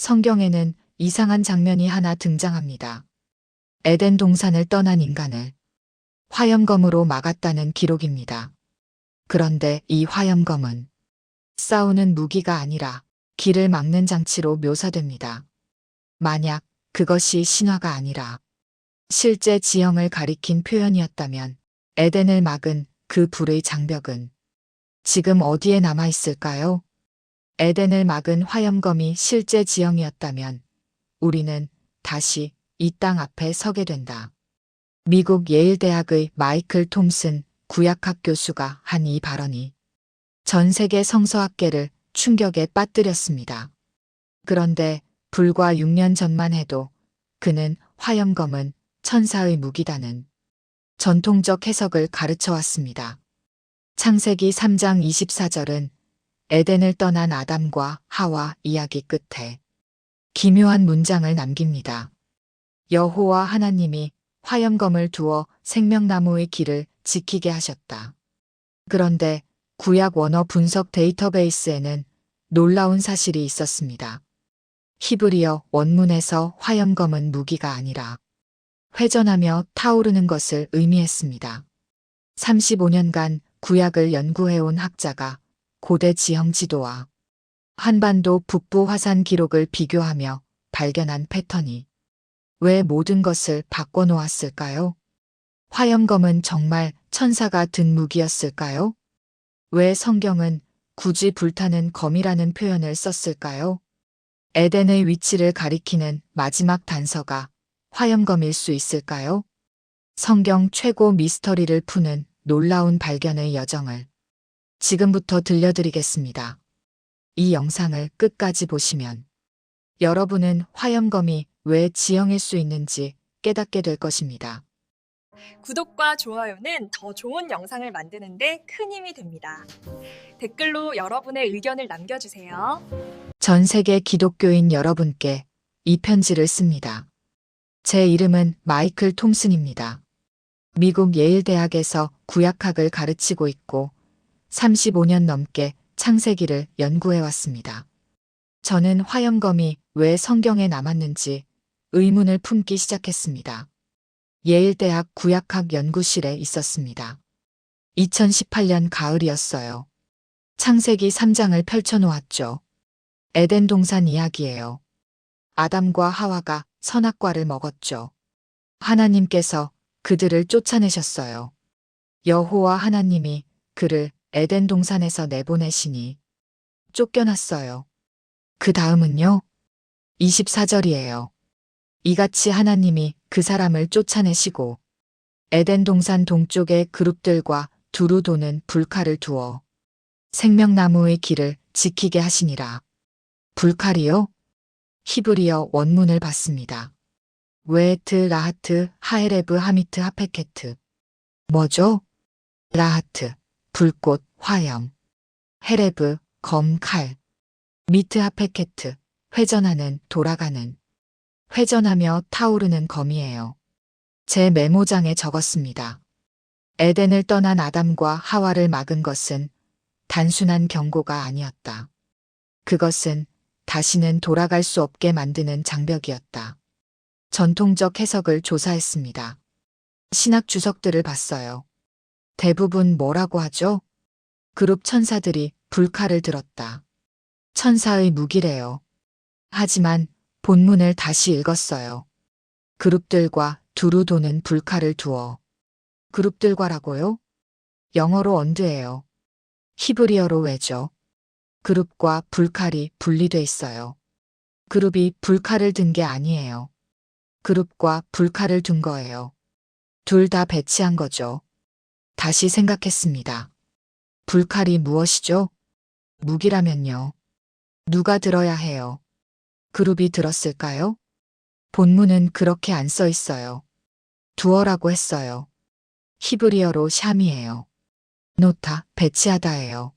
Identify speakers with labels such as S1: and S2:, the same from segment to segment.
S1: 성경에는 이상한 장면이 하나 등장합니다. 에덴 동산을 떠난 인간을 화염검으로 막았다는 기록입니다. 그런데 이 화염검은 싸우는 무기가 아니라 길을 막는 장치로 묘사됩니다. 만약 그것이 신화가 아니라 실제 지형을 가리킨 표현이었다면 에덴을 막은 그 불의 장벽은 지금 어디에 남아 있을까요? 에덴을 막은 화염검이 실제 지형이었다면 우리는 다시 이 땅 앞에 서게 된다. 미국 예일대학의 마이클 톰슨 구약학 교수가 한 이 발언이 전 세계 성서학계를 충격에 빠뜨렸습니다. 그런데 불과 6년 전만 해도 그는 화염검은 천사의 무기다는 전통적 해석을 가르쳐 왔습니다. 창세기 3장 24절은 에덴을 떠난 아담과 하와 이야기 끝에 기묘한 문장을 남깁니다. 여호와 하나님이 화염검을 두어 생명나무의 길을 지키게 하셨다. 그런데 구약 원어 분석 데이터베이스에는 놀라운 사실이 있었습니다. 히브리어 원문에서 화염검은 무기가 아니라 회전하며 타오르는 것을 의미했습니다. 35년간 구약을 연구해온 학자가 고대 지형 지도와 한반도 북부 화산 기록을 비교하며 발견한 패턴이 왜 모든 것을 바꿔놓았을까요? 화염검은 정말 천사가 든 무기였을까요? 왜 성경은 굳이 불타는 검이라는 표현을 썼을까요? 에덴의 위치를 가리키는 마지막 단서가 화염검일 수 있을까요? 성경 최고 미스터리를 푸는 놀라운 발견의 여정을 지금부터 들려드리겠습니다. 이 영상을 끝까지 보시면 여러분은 화염검이 왜 지형일 수 있는지 깨닫게 될 것입니다.
S2: 구독과 좋아요는 더 좋은 영상을 만드는데 큰 힘이 됩니다. 댓글로 여러분의 의견을 남겨주세요.
S1: 전 세계 기독교인 여러분께 이 편지를 씁니다. 제 이름은 마이클 톰슨입니다. 미국 예일대학에서 구약학을 가르치고 있고 35년 넘게 창세기를 연구해 왔습니다. 저는 화염검이 왜 성경에 남았는지 의문을 품기 시작했습니다. 예일대학 구약학 연구실에 있었습니다. 2018년 가을이었어요. 창세기 3장을 펼쳐놓았죠. 에덴 동산 이야기예요. 아담과 하와가 선악과를 먹었죠. 하나님께서 그들을 쫓아내셨어요. 여호와 하나님이 그를 에덴 동산에서 내보내시니 쫓겨났어요. 그 다음은요? 24절이에요. 이같이 하나님이 그 사람을 쫓아내시고 에덴 동산 동쪽의 그룹들과 두루 도는 불칼을 두어 생명나무의 길을 지키게 하시니라. 불칼이요? 히브리어 원문을 봤습니다. 웨트, 라하트, 하에레브, 하미트, 하페케트. 뭐죠? 라하트, 불꽃, 화염. 헤레브, 검, 칼. 미트, 하페케트, 회전하는, 돌아가는. 회전하며 타오르는 검이에요. 제 메모장에 적었습니다. 에덴을 떠난 아담과 하와를 막은 것은 단순한 경고가 아니었다. 그것은 다시는 돌아갈 수 없게 만드는 장벽이었다. 전통적 해석을 조사했습니다. 신학 주석들을 봤어요. 대부분 뭐라고 하죠? 그룹 천사들이 불칼을 들었다. 천사의 무기래요. 하지만 본문을 다시 읽었어요. 그룹들과 두루 도는 불칼을 두어. 그룹들과라고요? 영어로 언드예요. 히브리어로 왜죠? 그룹과 불칼이 분리돼 있어요. 그룹이 불칼을 든 게 아니에요. 그룹과 불칼을 둔 거예요. 둘 다 배치한 거죠. 다시 생각했습니다. 불칼이 무엇이죠? 무기라면요. 누가 들어야 해요? 그룹이 들었을까요? 본문은 그렇게 안 써 있어요. 두어라고 했어요. 히브리어로 샴이에요. 놓다, 배치하다예요.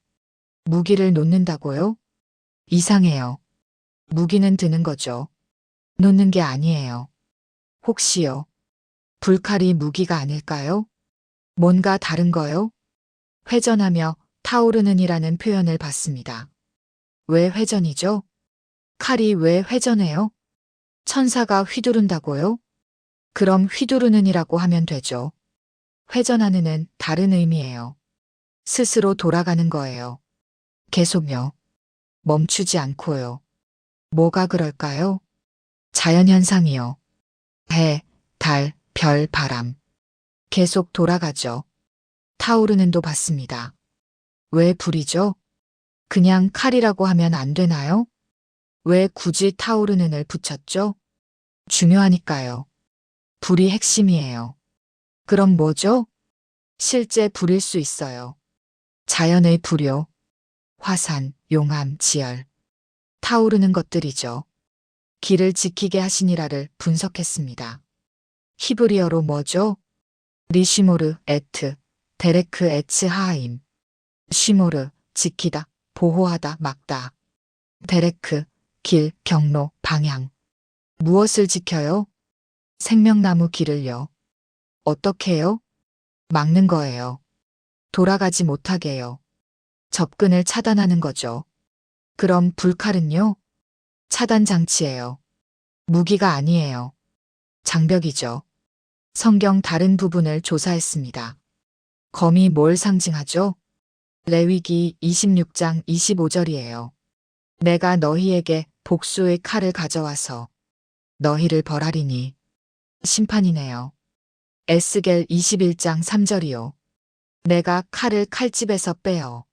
S1: 무기를 놓는다고요? 이상해요. 무기는 드는 거죠. 놓는 게 아니에요. 혹시요? 불칼이 무기가 아닐까요? 뭔가 다른 거요? 회전하며 타오르는이라는 표현을 봤습니다. 왜 회전이죠? 칼이 왜 회전해요? 천사가 휘두른다고요? 그럼 휘두르는이라고 하면 되죠. 회전하는은 다른 의미예요. 스스로 돌아가는 거예요. 계속요. 멈추지 않고요. 뭐가 그럴까요? 자연현상이요. 해, 달, 별, 바람. 계속 돌아가죠. 타오르는도 봤습니다. 왜 불이죠? 그냥 칼이라고 하면 안 되나요? 왜 굳이 타오르는을 붙였죠? 중요하니까요. 불이 핵심이에요. 그럼 뭐죠? 실제 불일 수 있어요. 자연의 불요. 화산, 용암, 지열. 타오르는 것들이죠. 길을 지키게 하시니라를 분석했습니다. 히브리어로 뭐죠? 리시모르, 에트, 데레크 에츠 하임. 쉬모르, 지키다, 보호하다, 막다. 데레크, 길, 경로, 방향. 무엇을 지켜요? 생명나무 길을요. 어떻게요? 막는 거예요. 돌아가지 못하게요. 접근을 차단하는 거죠. 그럼 불칼은요? 차단 장치예요. 무기가 아니에요. 장벽이죠. 성경 다른 부분을 조사했습니다. 검이 뭘 상징하죠? 레위기 26장 25절이에요. 내가 너희에게 복수의 칼을 가져와서 너희를 벌하리니. 심판이네요. 에스겔 21장 3절이요. 내가 칼을 칼집에서 빼어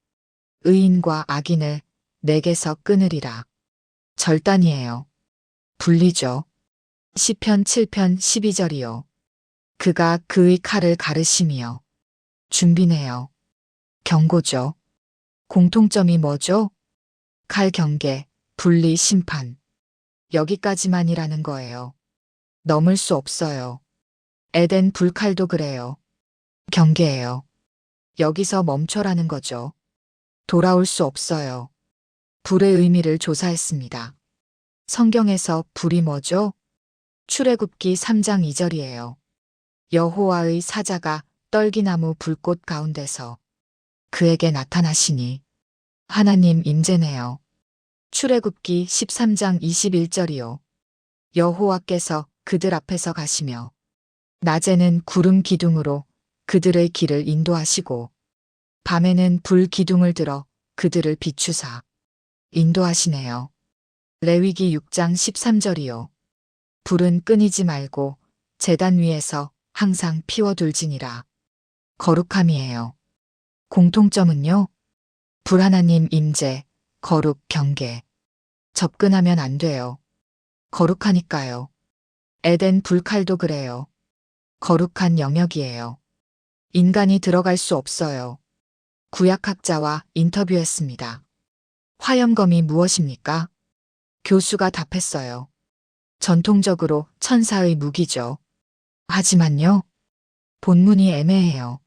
S1: 의인과 악인을 내게서 끊으리라. 절단이에요. 분리죠. 시편 7편 12절이요. 그가 그의 칼을 가르심이요. 준비네요. 경고죠. 공통점이 뭐죠? 칼 경계, 분리 심판. 여기까지만이라는 거예요. 넘을 수 없어요. 에덴 불칼도 그래요. 경계예요. 여기서 멈춰라는 거죠. 돌아올 수 없어요. 불의 의미를 조사했습니다. 성경에서 불이 뭐죠? 출애굽기 3장 2절이에요. 여호와의 사자가 떨기나무 불꽃 가운데서 그에게 나타나시니. 하나님 임재네요. 출애굽기 13장 21절이요. 여호와께서 그들 앞에서 가시며 낮에는 구름 기둥으로 그들의 길을 인도하시고 밤에는 불 기둥을 들어 그들을 비추사 인도하시네요. 레위기 6장 13절이요. 불은 끊이지 말고 제단 위에서 항상 피워둘지니라. 거룩함이에요. 공통점은요. 불하나님 임재, 거룩, 경계. 접근하면 안 돼요. 거룩하니까요. 에덴 불칼도 그래요. 거룩한 영역이에요. 인간이 들어갈 수 없어요. 구약학자와 인터뷰했습니다. 화염검이 무엇입니까? 교수가 답했어요. 전통적으로 천사의 무기죠. 하지만요. 본문이 애매해요.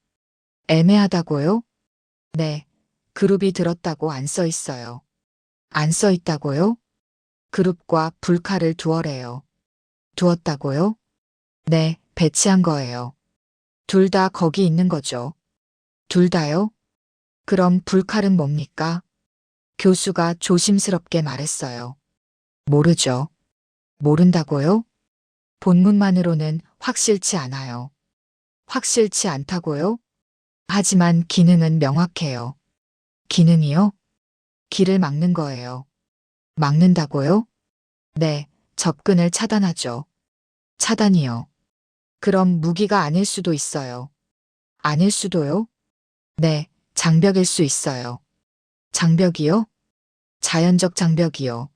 S1: 애매하다고요? 네. 그룹이 들었다고 안 써 있어요. 안 써 있다고요? 그룹과 불칼을 두어래요. 두었다고요? 네, 배치한 거예요. 둘 다 거기 있는 거죠. 둘 다요? 그럼 불칼은 뭡니까? 교수가 조심스럽게 말했어요. 모르죠. 모른다고요? 본문만으로는 확실치 않아요. 확실치 않다고요? 하지만 기능은 명확해요. 기능이요? 길을 막는 거예요. 막는다고요? 네, 접근을 차단하죠. 차단이요. 그럼 무기가 아닐 수도 있어요. 아닐 수도요? 네, 장벽일 수 있어요. 장벽이요? 자연적 장벽이요.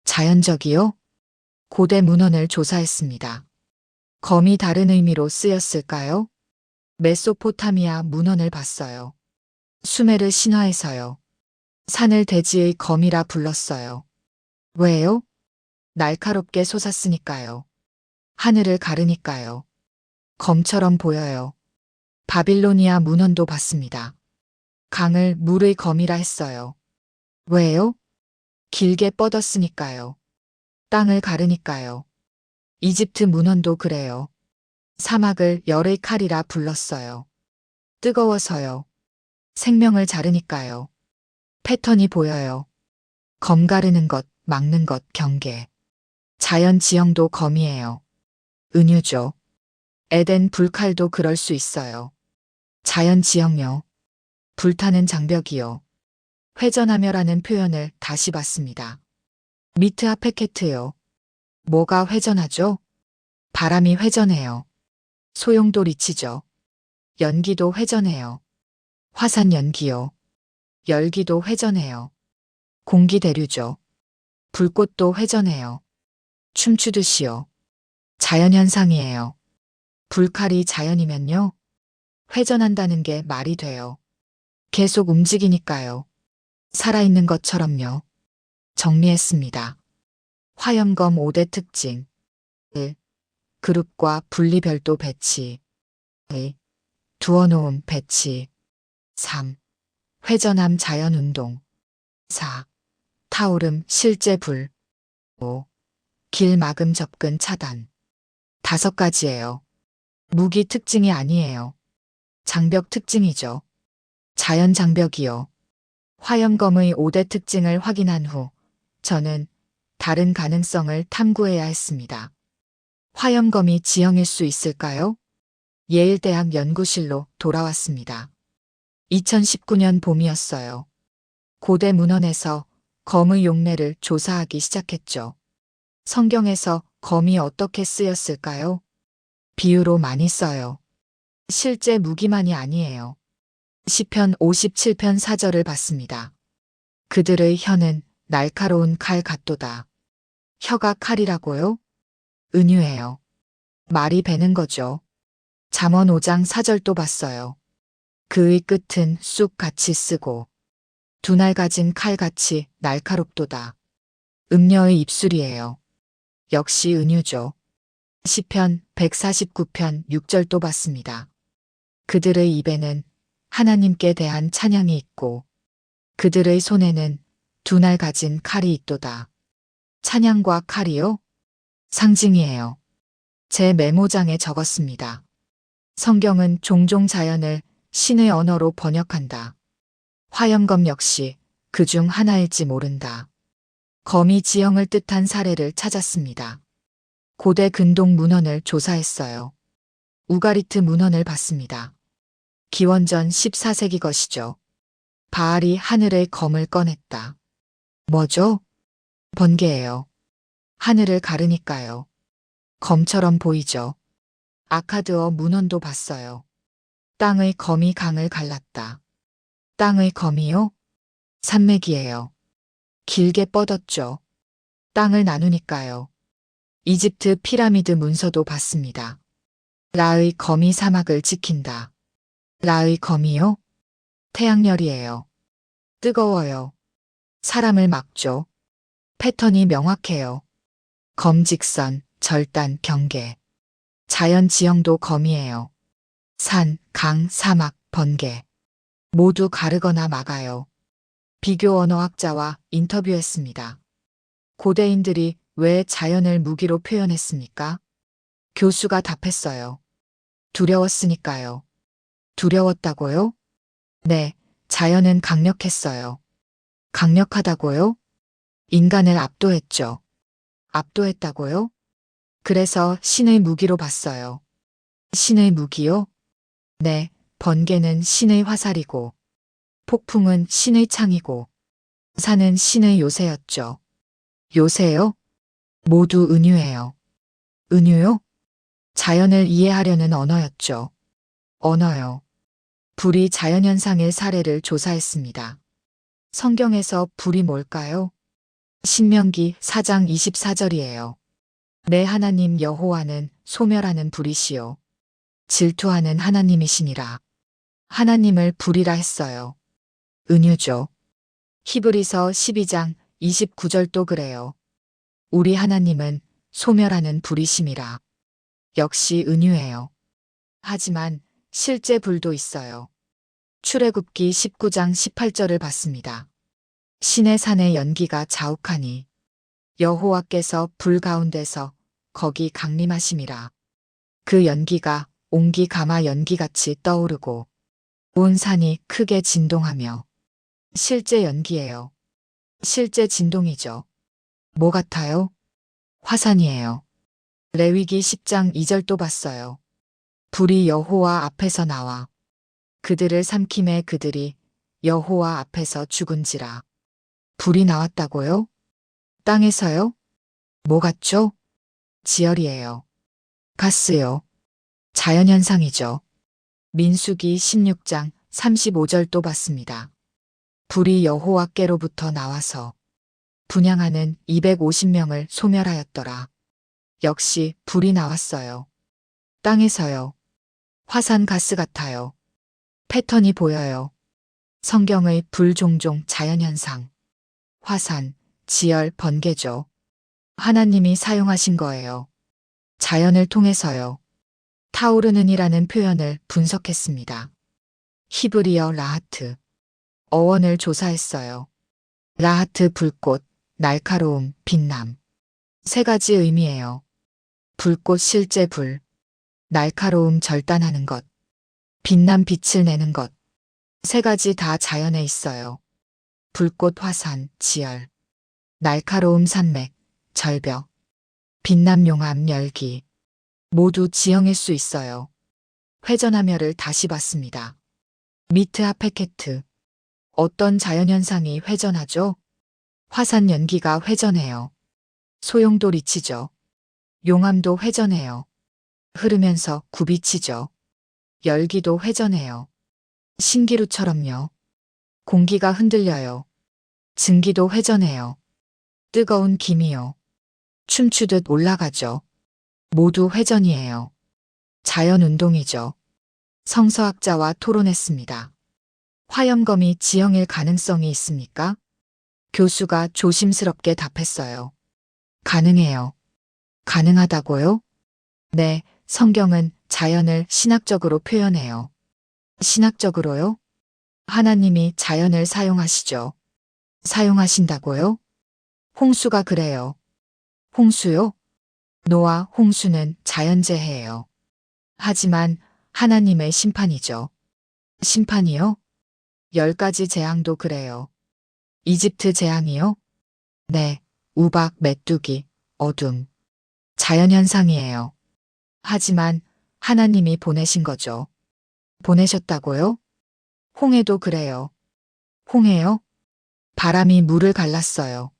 S1: 자연적이요? 고대 문헌을 조사했습니다. 검이 다른 의미로 쓰였을까요? 메소포타미아 문헌을 봤어요. 수메르 신화에서요. 산을 대지의 검이라 불렀어요. 왜요? 날카롭게 솟았으니까요. 하늘을 가르니까요. 검처럼 보여요. 바빌로니아 문헌도 봤습니다. 강을 물의 검이라 했어요. 왜요? 길게 뻗었으니까요. 땅을 가르니까요. 이집트 문헌도 그래요. 사막을 열의 칼이라 불렀어요. 뜨거워서요. 생명을 자르니까요. 패턴이 보여요. 검 가르는 것, 막는 것 경계. 자연 지형도 검이에요. 은유죠. 에덴 불칼도 그럴 수 있어요. 자연 지형요. 불타는 장벽이요. 회전하며라는 표현을 다시 봤습니다. 미트 아페케트요. 뭐가 회전하죠? 바람이 회전해요. 소용돌 이치죠. 연기도 회전해요. 화산 연기요. 열기도 회전해요. 공기 대류죠. 불꽃도 회전해요. 춤추듯이요. 자연현상이에요. 불칼이 자연이면요. 회전한다는 게 말이 돼요. 계속 움직이니까요. 살아있는 것처럼요. 정리했습니다. 화염검 5대 특징. 1. 그룹과 분리별도 배치. 2. 두어놓음 배치. 3. 회전함 자연운동. 4. 타오름 실제 불. 5. 길 막음 접근 차단. 5가지예요. 무기 특징이 아니에요. 장벽 특징이죠. 자연 장벽이요. 화염검의 5대 특징을 확인한 후 저는 다른 가능성을 탐구해야 했습니다. 화염검이 지형일 수 있을까요? 예일대학 연구실로 돌아왔습니다. 2019년 봄이었어요. 고대 문헌에서 검의 용례를 조사하기 시작했죠. 성경에서 검이 어떻게 쓰였을까요? 비유로 많이 써요. 실제 무기만이 아니에요. 시편 57편 4절을 봤습니다. 그들의 혀는 날카로운 칼 같도다. 혀가 칼이라고요? 은유예요. 말이 베는 거죠. 잠언 5장 4절도 봤어요. 그의 끝은 쑥같이 쓰고 두 날 가진 칼같이 날카롭도다. 음녀의 입술이에요. 역시 은유죠. 시편 149편 6절도 봤습니다. 그들의 입에는 하나님께 대한 찬양이 있고 그들의 손에는 두 날 가진 칼이 있도다. 찬양과 칼이요? 상징이에요. 제 메모장에 적었습니다. 성경은 종종 자연을 신의 언어로 번역한다. 화염검 역시 그중 하나일지 모른다. 검이 지형을 뜻한 사례를 찾았습니다. 고대 근동 문헌을 조사했어요. 우가리트 문헌을 봤습니다. 기원전 14세기 것이죠. 바알이 하늘의 검을 꺼냈다. 뭐죠? 번개예요. 하늘을 가르니까요. 검처럼 보이죠. 아카드어 문헌도 봤어요. 땅의 검이 강을 갈랐다. 땅의 검이요? 산맥이에요. 길게 뻗었죠. 땅을 나누니까요. 이집트 피라미드 문서도 봤습니다. 라의 검이 사막을 지킨다. 라의 검이요? 태양열이에요. 뜨거워요. 사람을 막죠. 패턴이 명확해요. 검직선, 절단, 경계. 자연 지형도 검이에요. 산, 강, 사막, 번개. 모두 가르거나 막아요. 비교 언어학자와 인터뷰했습니다. 고대인들이 왜 자연을 무기로 표현했습니까? 교수가 답했어요. 두려웠으니까요. 두려웠다고요? 네, 자연은 강력했어요. 강력하다고요? 인간을 압도했죠. 압도했다고요? 그래서 신의 무기로 봤어요. 신의 무기요? 네, 번개는 신의 화살이고, 폭풍은 신의 창이고, 산은 신의 요새였죠. 요새요? 모두 은유예요. 은유요? 자연을 이해하려는 언어였죠. 언어요. 불이 자연현상의 사례를 조사했습니다. 성경에서 불이 뭘까요? 신명기 4장 24절이에요. 내 하나님 여호와는 소멸하는 불이시요. 질투하는 하나님이시니라. 하나님을 불이라 했어요. 은유죠. 히브리서 12장 29절도 그래요. 우리 하나님은 소멸하는 불이심이라. 역시 은유예요. 하지만 실제 불도 있어요. 출애굽기 19장 18절을 봤습니다. 신의 산의 연기가 자욱하니 여호와께서 불 가운데서 거기 강림하심이라. 그 연기가 옹기 가마 연기같이 떠오르고 온 산이 크게 진동하며 실제 연기예요. 실제 진동이죠. 뭐 같아요? 화산이에요. 레위기 10장 2절 또 봤어요. 불이 여호와 앞에서 나와 그들을 삼킴에 그들이 여호와 앞에서 죽은지라. 불이 나왔다고요? 땅에서요? 뭐 같죠? 지열이에요. 가스요. 자연현상이죠. 민수기 16장 35절 또 봤습니다. 불이 여호와께로부터 나와서 분향하는 250명을 소멸하였더라. 역시 불이 나왔어요. 땅에서요. 화산 가스 같아요. 패턴이 보여요. 성경의 불 종종 자연현상. 화산, 지열, 번개죠. 하나님이 사용하신 거예요. 자연을 통해서요. 타오르는이라는 표현을 분석했습니다. 히브리어 라하트. 어원을 조사했어요. 라하트 불꽃, 날카로움, 빛남. 세 가지 의미예요. 불꽃 실제 불, 날카로움 절단하는 것, 빛남 빛을 내는 것. 세 가지 다 자연에 있어요. 불꽃 화산, 지열, 날카로움 산맥, 절벽, 빛남 용암 열기. 모두 지형일 수 있어요. 회전하며를 다시 봤습니다. 미트 하페케트. 어떤 자연현상이 회전하죠? 화산 연기가 회전해요. 소용도 리치죠. 용암도 회전해요. 흐르면서 굽이치죠. 열기도 회전해요. 신기루처럼요. 공기가 흔들려요. 증기도 회전해요. 뜨거운 김이요. 춤추듯 올라가죠. 모두 회전이에요. 자연운동이죠. 성서학자와 토론했습니다. 화염검이 지형일 가능성이 있습니까? 교수가 조심스럽게 답했어요. 가능해요. 가능하다고요? 네, 성경은 자연을 신학적으로 표현해요. 신학적으로요? 하나님이 자연을 사용하시죠. 사용하신다고요? 홍수가 그래요. 홍수요? 노아 홍수는 자연재해예요. 하지만 하나님의 심판이죠. 심판이요? 10가지 재앙도 그래요. 이집트 재앙이요? 네, 우박, 메뚜기, 어둠. 자연현상이에요. 하지만 하나님이 보내신 거죠. 보내셨다고요? 홍해도 그래요. 홍해요? 바람이 물을 갈랐어요.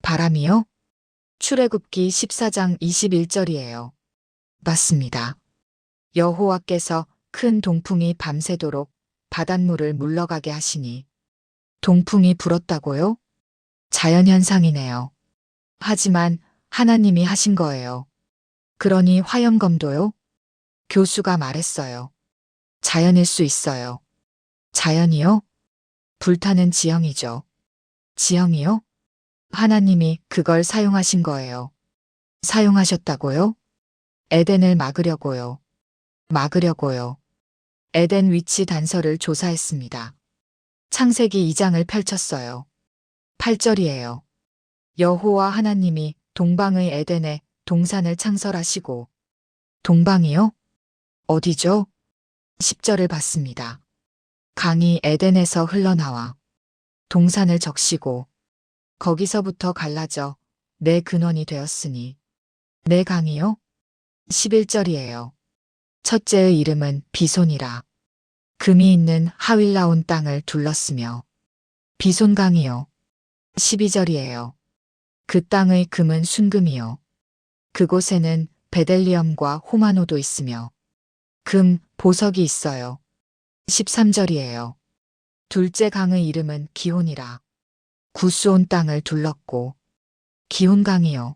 S1: 바람이요? 출애굽기 14장 21절이에요. 맞습니다. 여호와께서 큰 동풍이 밤새도록 바닷물을 물러가게 하시니 동풍이 불었다고요? 자연현상이네요. 하지만 하나님이 하신 거예요. 그러니 화염검도요? 교수가 말했어요. 자연일 수 있어요. 자연이요? 불타는 지형이죠. 지형이요? 하나님이 그걸 사용하신 거예요. 사용하셨다고요? 에덴을 막으려고요. 막으려고요. 에덴 위치 단서를 조사했습니다. 창세기 2장을 펼쳤어요. 8절이에요. 여호와 하나님이 동방의 에덴에 동산을 창설하시고 동방이요? 어디죠? 10절을 봤습니다. 강이 에덴에서 흘러나와 동산을 적시고 거기서부터 갈라져 내 근원이 되었으니 내 강이요? 11절이에요. 첫째의 이름은 비손이라. 금이 있는 하윌라온 땅을 둘렀으며 비손강이요. 12절이에요. 그 땅의 금은 순금이요. 그곳에는 베델리엄과 호마노도 있으며 금, 보석이 있어요. 13절이에요. 둘째 강의 이름은 기혼이라. 구스온 땅을 둘렀고 기혼강이요.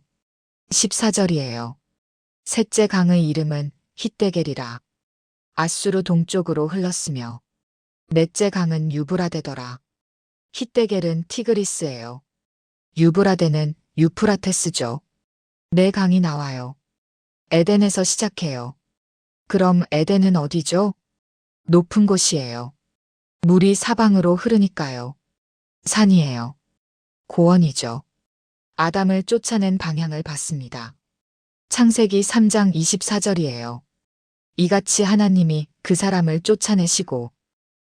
S1: 14절이에요. 셋째 강의 이름은 hit데겔이라. 아수르 동쪽으로 흘렀으며 넷째 강은 유브라데더라. hit데겔은 티그리스예요. 유브라데는 유프라테스죠. 네 강이 나와요. 에덴에서 시작해요. 그럼 에덴은 어디죠? 높은 곳이에요. 물이 사방으로 흐르니까요. 산이에요. 고원이죠. 아담을 쫓아낸 방향을 봤습니다. 창세기 3장 24절이에요. 이같이 하나님이 그 사람을 쫓아내시고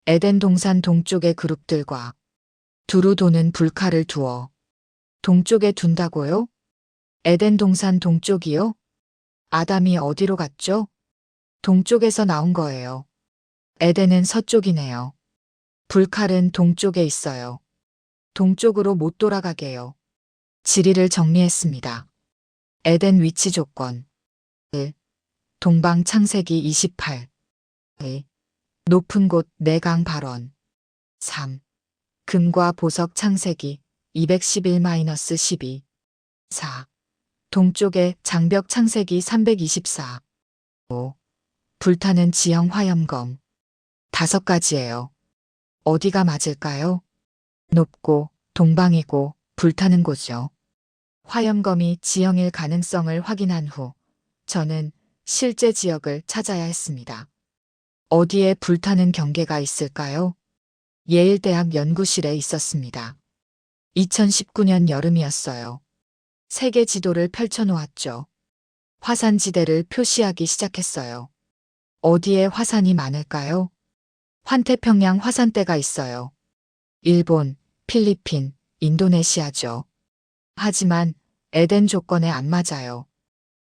S1: 에덴 동산 동쪽의 그룹들과 두루 도는 불칼을 두어 동쪽에 둔다고요? 에덴 동산 동쪽이요? 아담이 어디로 갔죠? 동쪽에서 나온 거예요. 에덴은 서쪽이네요. 불칼은 동쪽에 있어요. 동쪽으로 못 돌아가게요. 지리를 정리했습니다. 에덴 위치 조건 1. 동방 창세기 28 2. 높은 곳 내강 발원 3. 금과 보석 창세기 211-12 4. 동쪽에 장벽 창세기 324 5. 불타는 지형 화염검 5가지예요. 어디가 맞을까요? 높고 동방이고 불타는 곳이요. 화염검이 지형일 가능성을 확인한 후 저는 실제 지역을 찾아야 했습니다. 어디에 불타는 경계가 있을까요? 예일대학 연구실에 있었습니다. 2019년 여름이었어요. 세계 지도를 펼쳐놓았죠. 화산지대를 표시하기 시작했어요. 어디에 화산이 많을까요? 환태평양 화산대가 있어요. 일본, 필리핀, 인도네시아죠. 하지만 에덴 조건에 안 맞아요.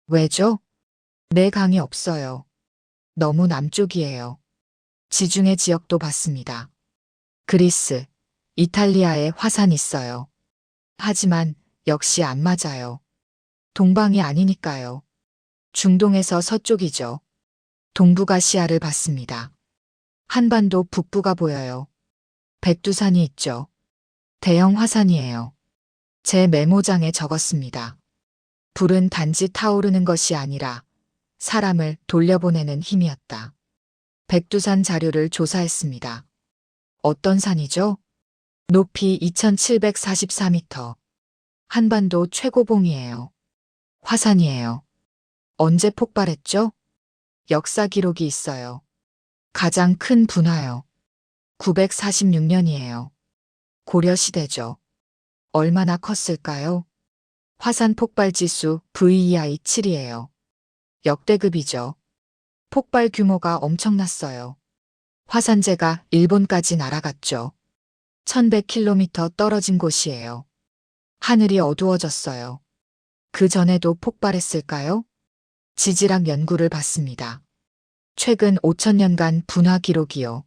S1: 왜죠? 내강이 없어요. 너무 남쪽이에요. 지중해 지역도 봤습니다. 그리스, 이탈리아에 화산 있어요. 하지만 역시 안 맞아요. 동방이 아니니까요. 중동에서 서쪽이죠. 동북아시아를 봤습니다. 한반도 북부가 보여요. 백두산이 있죠. 대형 화산이에요. 제 메모장에 적었습니다. 불은 단지 타오르는 것이 아니라 사람을 돌려보내는 힘이었다. 백두산 자료를 조사했습니다. 어떤 산이죠? 높이 2744m. 한반도 최고봉이에요. 화산이에요. 언제 폭발했죠? 역사 기록이 있어요. 가장 큰 분화요. 946년이에요. 고려시대죠. 얼마나 컸을까요? 화산 폭발 지수 VEI 7이에요. 역대급이죠. 폭발 규모가 엄청났어요. 화산재가 일본까지 날아갔죠. 1100km 떨어진 곳이에요. 하늘이 어두워졌어요. 그 전에도 폭발했을까요? 지질학 연구를 봤습니다. 최근 5000년간 분화 기록이요.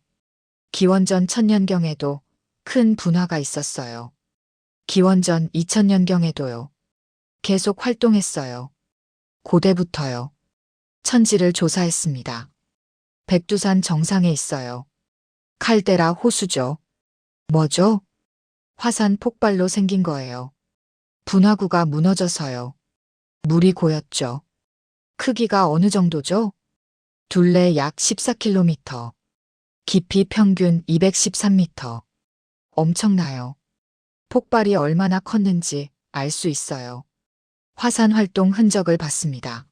S1: 기원전 1000년경에도 큰 분화가 있었어요. 기원전 2000년경에도요. 계속 활동했어요. 고대부터요. 천지를 조사했습니다. 백두산 정상에 있어요. 칼데라 호수죠. 뭐죠? 화산 폭발로 생긴 거예요. 분화구가 무너져서요. 물이 고였죠. 크기가 어느 정도죠? 둘레 약 14km. 깊이 평균 213m. 엄청나요. 폭발이 얼마나 컸는지 알 수 있어요. 화산 활동 흔적을 봤습니다.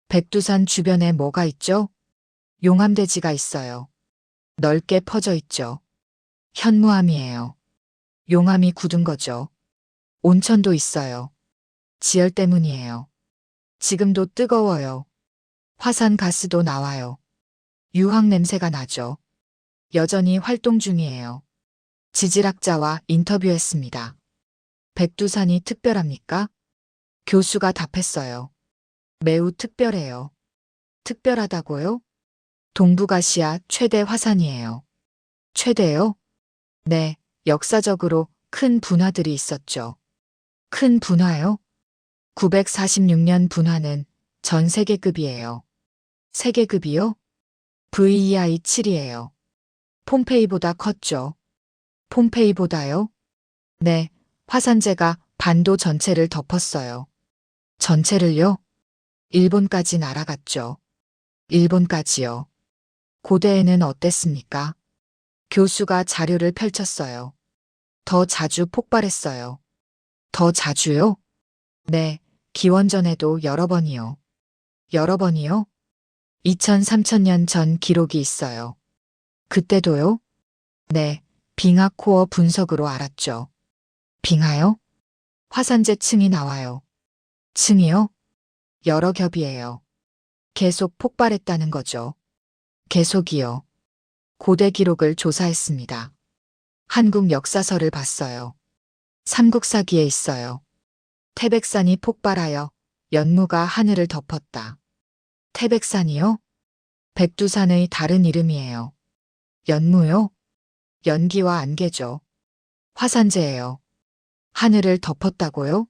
S1: 백두산 주변에 뭐가 있죠? 용암대지가 있어요. 넓게 퍼져 있죠. 현무암이에요. 용암이 굳은 거죠. 온천도 있어요. 지열 때문이에요. 지금도 뜨거워요. 화산 가스도 나와요. 유황 냄새가 나죠. 여전히 활동 중이에요. 지질학자와 인터뷰했습니다. 백두산이 특별합니까? 교수가 답했어요. 매우 특별해요. 특별하다고요? 동북아시아 최대 화산이에요. 최대요? 네, 역사적으로 큰 분화들이 있었죠. 큰 분화요? 946년 분화는 전 세계급이에요. 세계급이요? VEI 7이에요. 폼페이보다 컸죠. 폼페이보다요? 네, 화산재가 반도 전체를 덮었어요. 전체를요? 일본까지 날아갔죠. 일본까지요. 고대에는 어땠습니까? 교수가 자료를 펼쳤어요. 더 자주 폭발했어요. 더 자주요? 네, 기원전에도 여러 번이요. 여러 번이요? 2000-3000년 전 기록이 있어요. 그때도요? 네, 빙하 코어 분석으로 알았죠. 빙하요? 화산재 층이 나와요. 층이요? 여러 겹이에요. 계속 폭발했다는 거죠. 계속이요. 고대 기록을 조사했습니다. 한국 역사서를 봤어요. 삼국사기에 있어요. 태백산이 폭발하여 연무가 하늘을 덮었다. 태백산이요? 백두산의 다른 이름이에요. 연무요? 연기와 안개죠. 화산재예요. 하늘을 덮었다고요?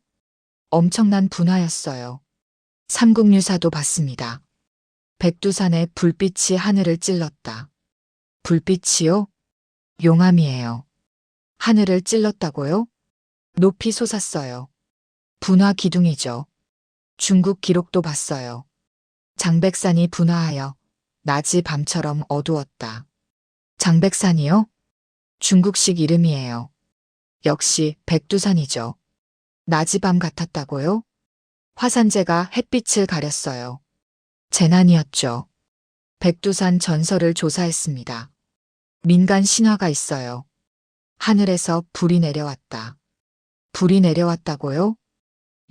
S1: 엄청난 분화였어요. 삼국유사도 봤습니다. 백두산의 불빛이 하늘을 찔렀다. 불빛이요? 용암이에요. 하늘을 찔렀다고요? 높이 솟았어요. 분화 기둥이죠. 중국 기록도 봤어요. 장백산이 분화하여 낮이 밤처럼 어두웠다. 장백산이요? 중국식 이름이에요. 역시 백두산이죠. 낮이 밤 같았다고요? 화산재가 햇빛을 가렸어요. 재난이었죠. 백두산 전설을 조사했습니다. 민간 신화가 있어요. 하늘에서 불이 내려왔다. 불이 내려왔다고요?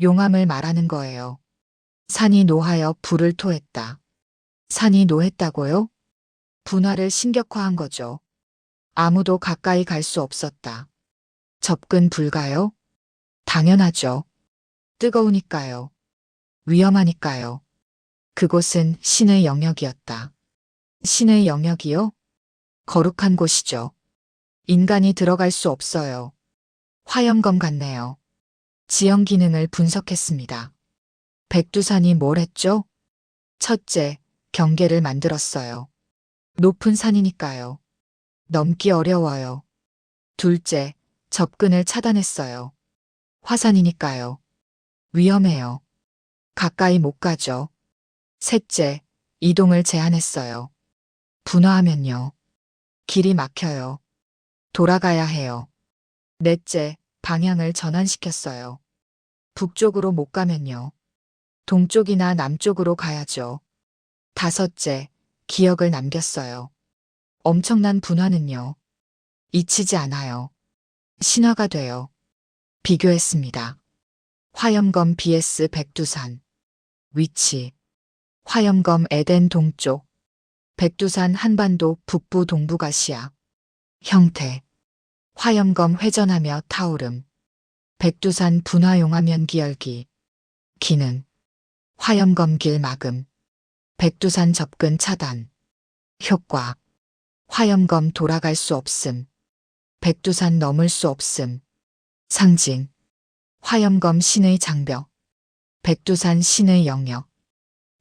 S1: 용암을 말하는 거예요. 산이 노하여 불을 토했다. 산이 노했다고요? 분화를 신격화한 거죠. 아무도 가까이 갈 수 없었다. 접근 불가요? 당연하죠. 뜨거우니까요. 위험하니까요. 그곳은 신의 영역이었다. 신의 영역이요? 거룩한 곳이죠. 인간이 들어갈 수 없어요. 화염검 같네요. 지형 기능을 분석했습니다. 백두산이 뭘 했죠? 첫째, 경계를 만들었어요. 높은 산이니까요. 넘기 어려워요. 둘째, 접근을 차단했어요. 화산이니까요. 위험해요. 가까이 못 가죠. 셋째, 이동을 제한했어요. 분화하면요. 길이 막혀요. 돌아가야 해요. 넷째, 방향을 전환시켰어요. 북쪽으로 못 가면요. 동쪽이나 남쪽으로 가야죠. 다섯째, 기억을 남겼어요. 엄청난 분화는요. 잊히지 않아요. 신화가 돼요. 비교했습니다. 화염검 vs 백두산. 위치. 화염검 에덴 동쪽. 백두산 한반도 북부 동북아시아. 형태. 화염검 회전하며 타오름. 백두산 분화용암 연기 열기. 기능. 화염검 길 막음. 백두산 접근 차단. 효과. 화염검 돌아갈 수 없음. 백두산 넘을 수 없음. 상징. 화염검 신의 장벽. 백두산 신의 영역.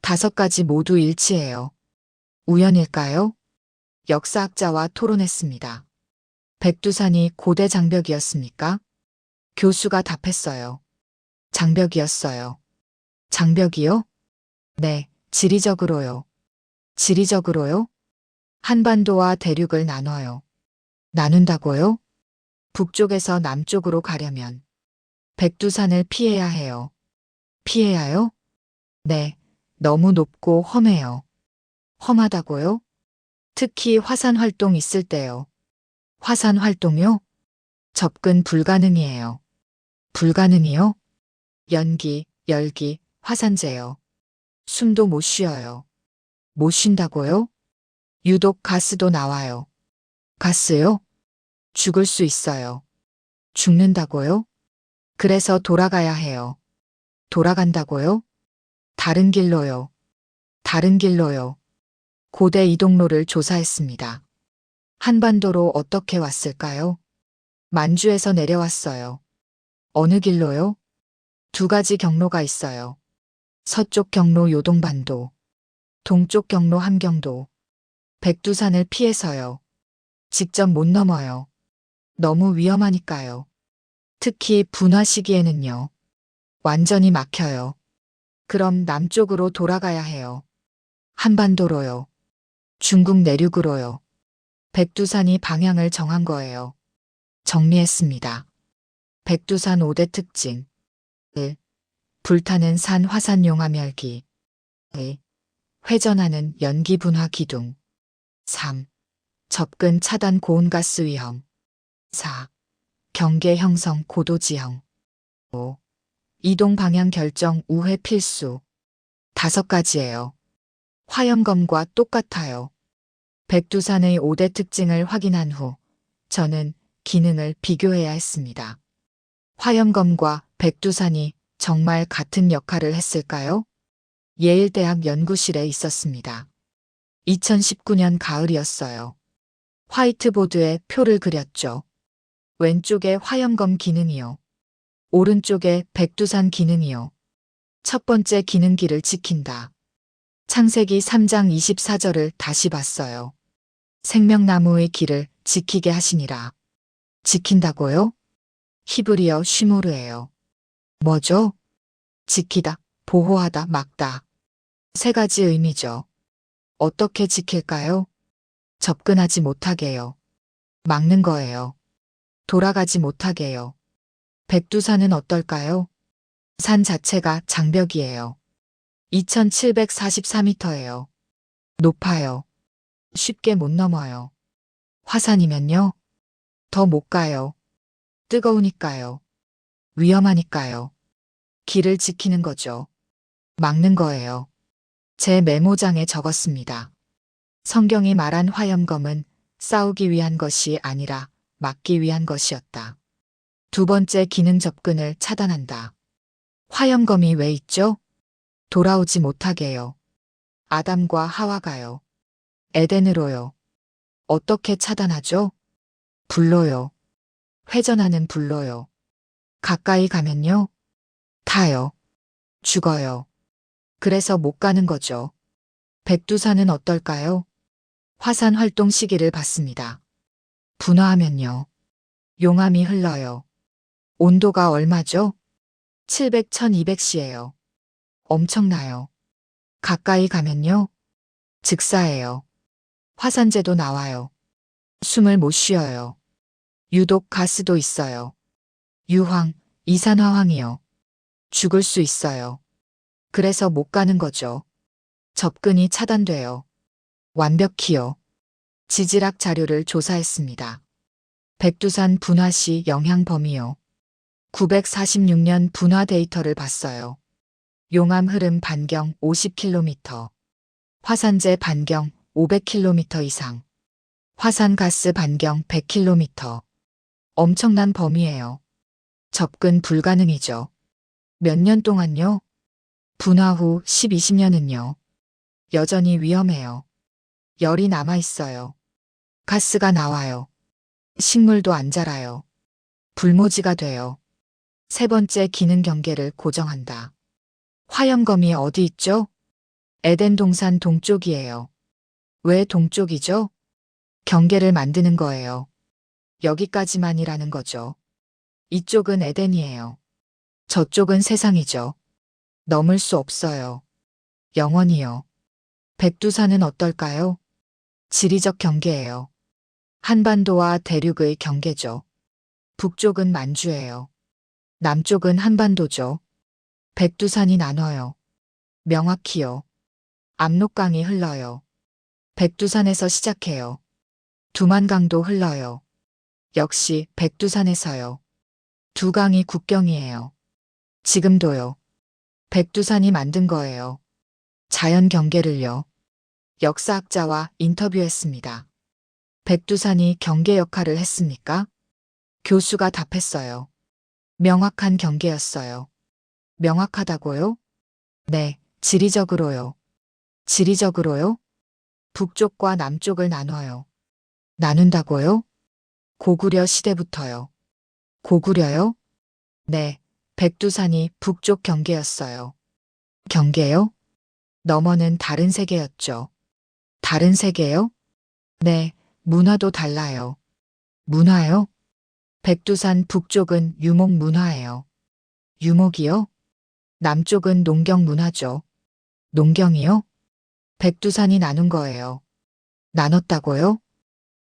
S1: 5가지 모두 일치해요. 우연일까요? 역사학자와 토론했습니다. 백두산이 고대 장벽이었습니까? 교수가 답했어요. 장벽이었어요. 장벽이요? 네, 지리적으로요. 지리적으로요? 한반도와 대륙을 나눠요. 나눈다고요? 북쪽에서 남쪽으로 가려면 백두산을 피해야 해요. 피해야요? 네, 너무 높고 험해요. 험하다고요? 특히 화산 활동 있을 때요. 화산 활동요? 접근 불가능이에요. 불가능이요? 연기, 열기, 화산재요. 숨도 못 쉬어요. 못 쉰다고요? 유독 가스도 나와요. 가스요? 죽을 수 있어요. 죽는다고요? 그래서 돌아가야 해요. 돌아간다고요? 다른 길로요. 다른 길로요. 고대 이동로를 조사했습니다. 한반도로 어떻게 왔을까요? 만주에서 내려왔어요. 어느 길로요? 2가지 경로가 있어요. 서쪽 경로 요동반도, 동쪽 경로 함경도. 백두산을 피해서요. 직접 못 넘어요. 너무 위험하니까요. 특히 분화 시기에는요. 완전히 막혀요. 그럼 남쪽으로 돌아가야 해요. 한반도로요. 중국 내륙으로요. 백두산이 방향을 정한 거예요. 정리했습니다. 백두산 5대 특징. 1. 불타는 산 화산 용암 열기. 2. 회전하는 연기 분화 기둥. 3. 접근 차단 고온가스 위험. 4. 경계 형성 고도 지형. 5. 이동 방향 결정 우회 필수. 5가지예요. 화염검과 똑같아요. 백두산의 5대 특징을 확인한 후 저는 기능을 비교해야 했습니다. 화염검과 백두산이 정말 같은 역할을 했을까요? 예일대학 연구실에 있었습니다. 2019년 가을이었어요. 화이트보드에 표를 그렸죠. 왼쪽에 화염검 기능이요. 오른쪽에 백두산 기능이요. 첫 번째 기능기를 지킨다. 창세기 3장 24절을 다시 봤어요. 생명나무의 길을 지키게 하시니라. 지킨다고요? 히브리어 쉬모르예요. 뭐죠? 지키다, 보호하다, 막다. 세 가지 의미죠. 어떻게 지킬까요? 접근하지 못하게요. 막는 거예요. 돌아가지 못하게요. 백두산은 어떨까요? 산 자체가 장벽이에요. 2744m예요. 높아요. 쉽게 못 넘어요. 화산이면요? 더 못 가요. 뜨거우니까요. 위험하니까요. 길을 지키는 거죠. 막는 거예요. 제 메모장에 적었습니다. 성경이 말한 화염검은 싸우기 위한 것이 아니라 막기 위한 것이었다. 두 번째 기능 접근을 차단한다. 화염검이 왜 있죠? 돌아오지 못하게요. 아담과 하와가요. 에덴으로요. 어떻게 차단하죠? 불로요. 회전하는 불로요. 가까이 가면요. 타요. 죽어요. 그래서 못 가는 거죠. 백두산은 어떨까요? 화산 활동 시기를 봤습니다. 분화하면요. 용암이 흘러요. 온도가 얼마죠? 700, 1200C예요. 엄청나요. 가까이 가면요. 즉사예요. 화산재도 나와요. 숨을 못 쉬어요. 유독 가스도 있어요. 유황, 이산화황이요. 죽을 수 있어요. 그래서 못 가는 거죠. 접근이 차단돼요. 완벽히요. 지질학 자료를 조사했습니다. 백두산 분화 시 영향 범위요. 946년 분화 데이터를 봤어요. 용암 흐름 반경 50km. 화산재 반경 500km 이상. 화산가스 반경 100km. 엄청난 범위예요. 접근 불가능이죠. 몇 년 동안요? 분화 후 10, 20년은요. 여전히 위험해요. 열이 남아있어요. 가스가 나와요. 식물도 안 자라요. 불모지가 돼요. 세 번째 기능 경계를 고정한다. 화염검이 어디 있죠? 에덴 동산 동쪽이에요. 왜 동쪽이죠? 경계를 만드는 거예요. 여기까지만이라는 거죠. 이쪽은 에덴이에요. 저쪽은 세상이죠. 넘을 수 없어요. 영원히요. 백두산은 어떨까요? 지리적 경계예요. 한반도와 대륙의 경계죠. 북쪽은 만주예요. 남쪽은 한반도죠. 백두산이 나눠요. 명확히요. 압록강이 흘러요. 백두산에서 시작해요. 두만강도 흘러요. 역시 백두산에서요. 두 강이 국경이에요. 지금도요. 백두산이 만든 거예요. 자연 경계를요. 역사학자와 인터뷰했습니다. 백두산이 경계 역할을 했습니까? 교수가 답했어요. 명확한 경계였어요. 명확하다고요? 네, 지리적으로요. 지리적으로요? 북쪽과 남쪽을 나눠요. 나눈다고요? 고구려 시대부터요. 고구려요? 네, 백두산이 북쪽 경계였어요. 경계요? 너머는 다른 세계였죠. 다른 세계요? 네, 문화도 달라요. 문화요? 백두산 북쪽은 유목 문화예요. 유목이요? 남쪽은 농경 문화죠. 농경이요? 백두산이 나눈 거예요. 나눴다고요?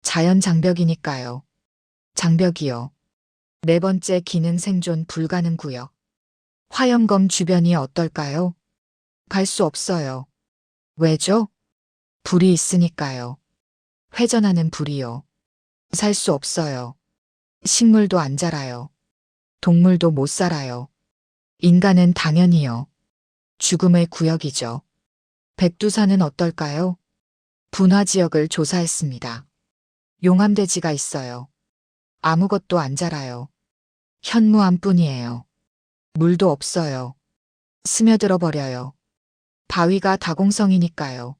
S1: 자연 장벽이니까요. 장벽이요. 네 번째 기능 생존 불가능 구역. 화염검 주변이 어떨까요? 갈 수 없어요. 왜죠? 불이 있으니까요. 회전하는 불이요. 살 수 없어요. 식물도 안 자라요. 동물도 못 살아요. 인간은 당연히요. 죽음의 구역이죠. 백두산은 어떨까요? 분화 지역을 조사했습니다. 용암대지가 있어요. 아무것도 안 자라요. 현무암뿐이에요. 물도 없어요. 스며들어 버려요. 바위가 다공성이니까요.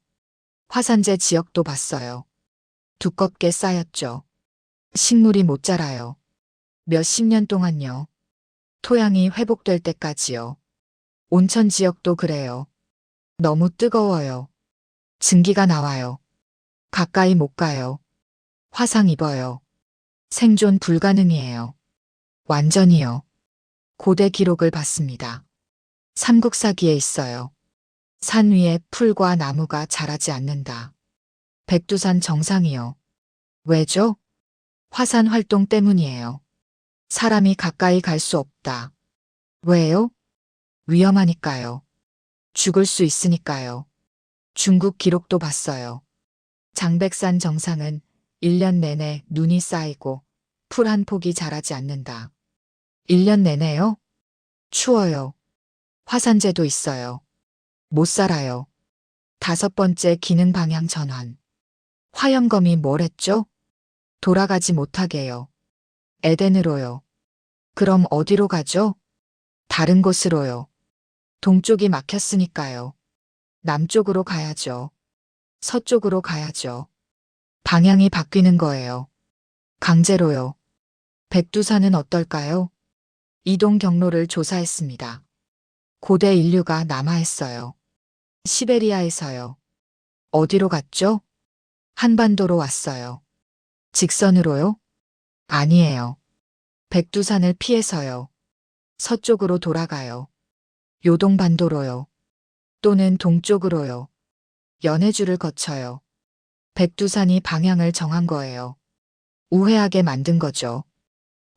S1: 화산재 지역도 봤어요. 두껍게 쌓였죠. 식물이 못 자라요. 몇십 년 동안요. 토양이 회복될 때까지요. 온천 지역도 그래요. 너무 뜨거워요. 증기가 나와요. 가까이 못 가요. 화상 입어요. 생존 불가능이에요. 완전히요. 고대 기록을 봤습니다. 삼국사기에 있어요. 산 위에 풀과 나무가 자라지 않는다. 백두산 정상이요. 왜죠? 화산 활동 때문이에요. 사람이 가까이 갈 수 없다. 왜요? 위험하니까요. 죽을 수 있으니까요. 중국 기록도 봤어요. 장백산 정상은 1년 내내 눈이 쌓이고 풀 한 폭이 자라지 않는다. 1년 내내요? 추워요. 화산재도 있어요. 못 살아요. 5번째 기능 방향 전환. 화염검이 뭘 했죠? 돌아가지 못하게요. 에덴으로요. 그럼 어디로 가죠? 다른 곳으로요. 동쪽이 막혔으니까요. 남쪽으로 가야죠. 서쪽으로 가야죠. 방향이 바뀌는 거예요. 강제로요. 백두산은 어떨까요? 이동 경로를 조사했습니다. 고대 인류가 남하했어요. 시베리아에서요. 어디로 갔죠? 한반도로 왔어요. 직선으로요? 아니에요. 백두산을 피해서요. 서쪽으로 돌아가요. 요동반도로요. 또는 동쪽으로요. 연해주를 거쳐요. 백두산이 방향을 정한 거예요. 우회하게 만든 거죠.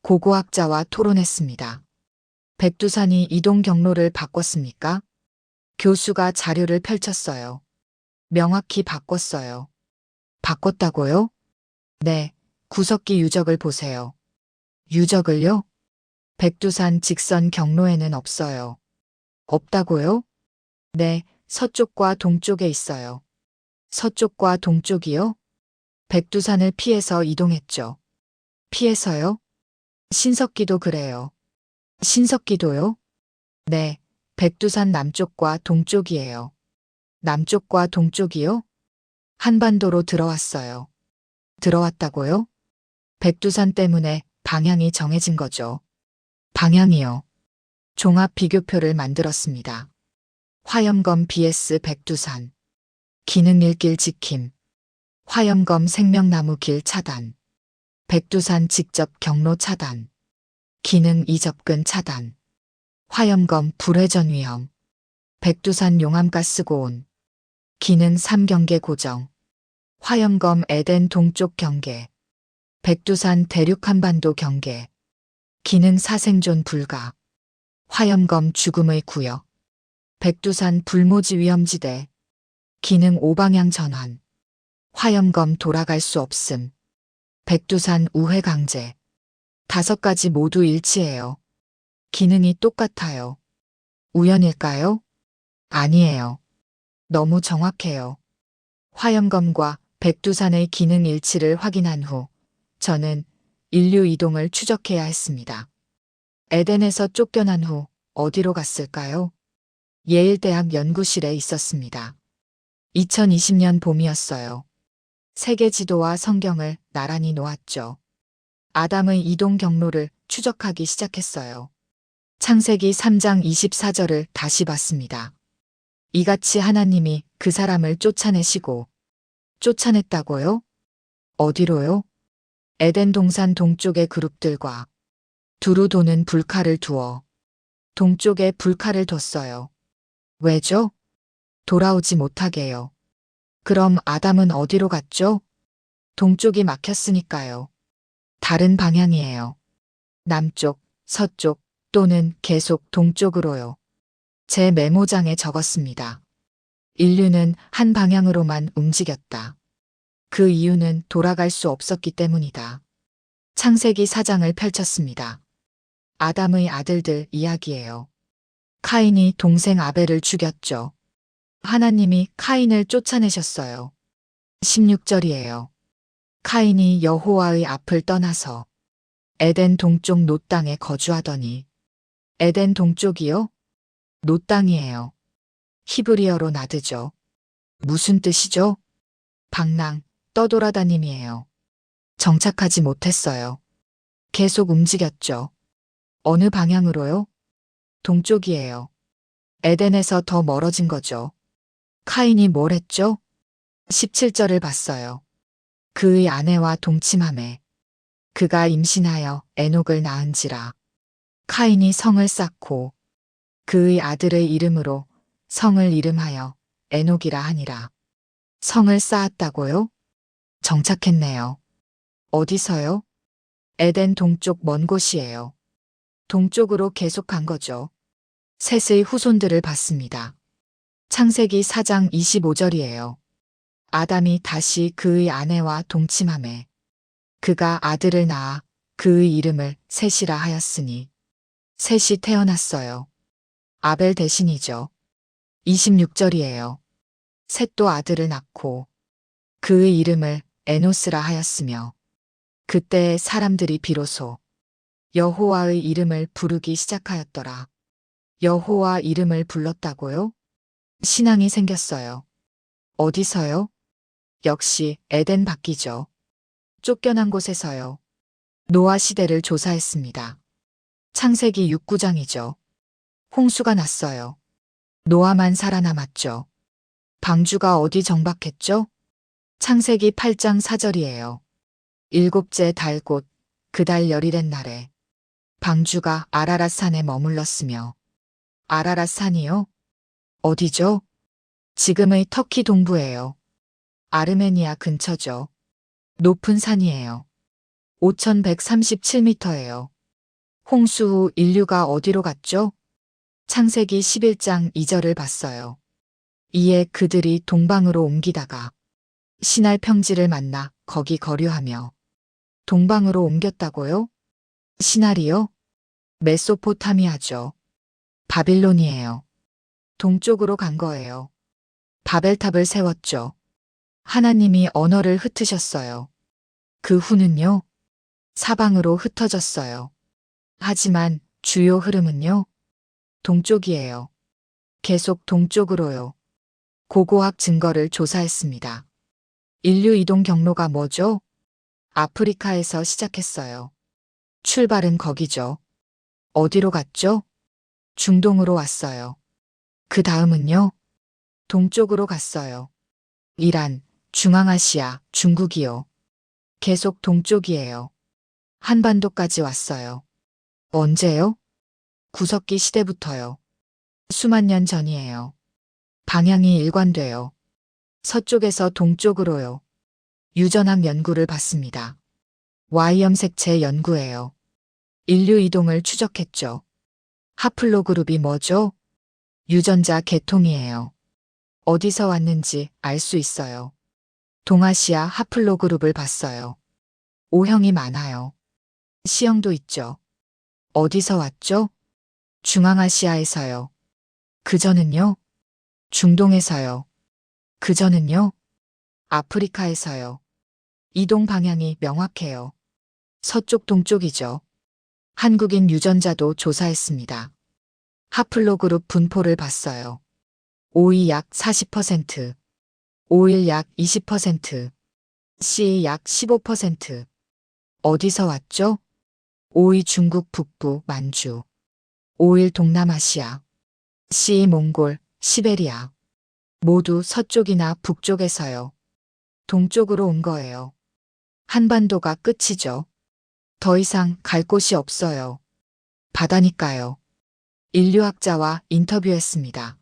S1: 고고학자와 토론했습니다. 백두산이 이동 경로를 바꿨습니까? 교수가 자료를 펼쳤어요. 명확히 바꿨어요. 바꿨다고요? 네, 구석기 유적을 보세요. 유적을요? 백두산 직선 경로에는 없어요. 없다고요? 네, 서쪽과 동쪽에 있어요. 서쪽과 동쪽이요? 백두산을 피해서 이동했죠. 피해서요? 신석기도 그래요. 신석기도요? 네, 백두산 남쪽과 동쪽이에요. 남쪽과 동쪽이요? 한반도로 들어왔어요. 들어왔다고요? 백두산 때문에 방향이 정해진 거죠. 방향이요. 종합 비교표를 만들었습니다. 화염검 vs 백두산. 기능 1길 지킴. 화염검 생명나무 길 차단. 백두산 직접 경로 차단. 기능 2 접근 차단. 화염검 불회전 위험. 백두산 용암가스 고온. 기능 3 경계 고정. 화염검 에덴 동쪽 경계. 백두산 대륙 한반도 경계. 기능 4 생존 불가. 화염검 죽음의 구역. 백두산 불모지 위험지대. 기능 5방향 전환. 화염검 돌아갈 수 없음. 백두산 우회 강제. 5가지 모두 일치해요. 기능이 똑같아요. 우연일까요? 아니에요. 너무 정확해요. 화염검과 백두산의 기능 일치를 확인한 후 저는 인류 이동을 추적해야 했습니다. 에덴에서 쫓겨난 후 어디로 갔을까요? 예일대학 연구실에 있었습니다. 2020년 봄이었어요. 세계 지도와 성경을 나란히 놓았죠. 아담의 이동 경로를 추적하기 시작했어요. 창세기 3장 24절을 다시 봤습니다. 이같이 하나님이 그 사람을 쫓아내시고 쫓아냈다고요? 어디로요? 에덴 동산 동쪽의 그룹들과 두루 도는 불칼을 두어 동쪽에 불칼을 뒀어요. 왜죠? 돌아오지 못하게요. 그럼 아담은 어디로 갔죠? 동쪽이 막혔으니까요. 다른 방향이에요. 남쪽, 서쪽 또는 계속 동쪽으로요. 제 메모장에 적었습니다. 인류는 한 방향으로만 움직였다. 그 이유는 돌아갈 수 없었기 때문이다. 창세기 4장을 펼쳤습니다. 아담의 아들들 이야기예요. 카인이 동생 아벨을 죽였죠. 하나님이 카인을 쫓아내셨어요. 16절이에요. 카인이 여호와의 앞을 떠나서 에덴 동쪽 놋 땅에 거주하더니 에덴 동쪽이요? 노 땅이에요. 히브리어로 나드죠. 무슨 뜻이죠? 방랑, 떠돌아다님이에요. 정착하지 못했어요. 계속 움직였죠. 어느 방향으로요? 동쪽이에요. 에덴에서 더 멀어진 거죠. 카인이 뭘 했죠? 17절을 봤어요. 그의 아내와 동침함에 그가 임신하여 에녹을 낳은지라. 카인이 성을 쌓고 그의 아들의 이름으로 성을 이름하여 에녹이라 하니라. 성을 쌓았다고요? 정착했네요. 어디서요? 에덴 동쪽 먼 곳이에요. 동쪽으로 계속 간 거죠. 셋의 후손들을 봤습니다. 창세기 4장 25절이에요. 아담이 다시 그의 아내와 동침함에 그가 아들을 낳아 그의 이름을 셋이라 하였으니 셋이 태어났어요. 아벨 대신이죠. 26절이에요. 셋도 아들을 낳고 그의 이름을 에노스라 하였으며 그때 사람들이 비로소 여호와의 이름을 부르기 시작하였더라. 여호와 이름을 불렀다고요? 신앙이 생겼어요. 어디서요? 역시 에덴 밖이죠. 쫓겨난 곳에서요. 노아 시대를 조사했습니다. 창세기 6, 9장이죠. 홍수가 났어요. 노아만 살아남았죠. 방주가 어디 정박했죠? 창세기 8장 4절이에요. 일곱째 달 곧 그 달 열일의 날에 방주가 아라랏 산에 머물렀으며 아라랏 산이요? 어디죠? 지금의 터키 동부예요. 아르메니아 근처죠. 높은 산이에요. 5137m예요. 홍수 후 인류가 어디로 갔죠? 창세기 11장 2절을 봤어요. 이에 그들이 동방으로 옮기다가 신할 평지를 만나 거기 거류하며 동방으로 옮겼다고요? 신할이요? 메소포타미아죠. 바빌론이에요. 동쪽으로 간 거예요. 바벨탑을 세웠죠. 하나님이 언어를 흩으셨어요. 그 후는요? 사방으로 흩어졌어요. 하지만 주요 흐름은요? 동쪽이에요. 계속 동쪽으로요. 고고학 증거를 조사했습니다. 인류 이동 경로가 뭐죠? 아프리카에서 시작했어요. 출발은 거기죠. 어디로 갔죠? 중동으로 왔어요. 그 다음은요? 동쪽으로 갔어요. 이란, 중앙아시아, 중국이요. 계속 동쪽이에요. 한반도까지 왔어요. 언제요? 구석기 시대부터요. 수만 년 전이에요. 방향이 일관돼요. 서쪽에서 동쪽으로요. 유전학 연구를 받습니다. Y염색체 연구예요. 인류 이동을 추적했죠. 하플로그룹이 뭐죠? 유전자 계통이에요. 어디서 왔는지 알 수 있어요. 동아시아 하플로그룹을 봤어요. O형이 많아요. C형도 있죠. 어디서 왔죠? 중앙아시아에서요. 그전은요? 중동에서요. 그전은요? 아프리카에서요. 이동 방향이 명확해요. 서쪽 동쪽이죠. 한국인 유전자도 조사했습니다. 하플로그룹 분포를 봤어요. O2 약 40%, O1 약 20%, C 약 15%. 어디서 왔죠? O2 중국 북부 만주, O1 동남아시아, C 몽골, 시베리아. 모두 서쪽이나 북쪽에서요. 동쪽으로 온 거예요. 한반도가 끝이죠. 더 이상 갈 곳이 없어요. 바다니까요. 인류학자와 인터뷰했습니다.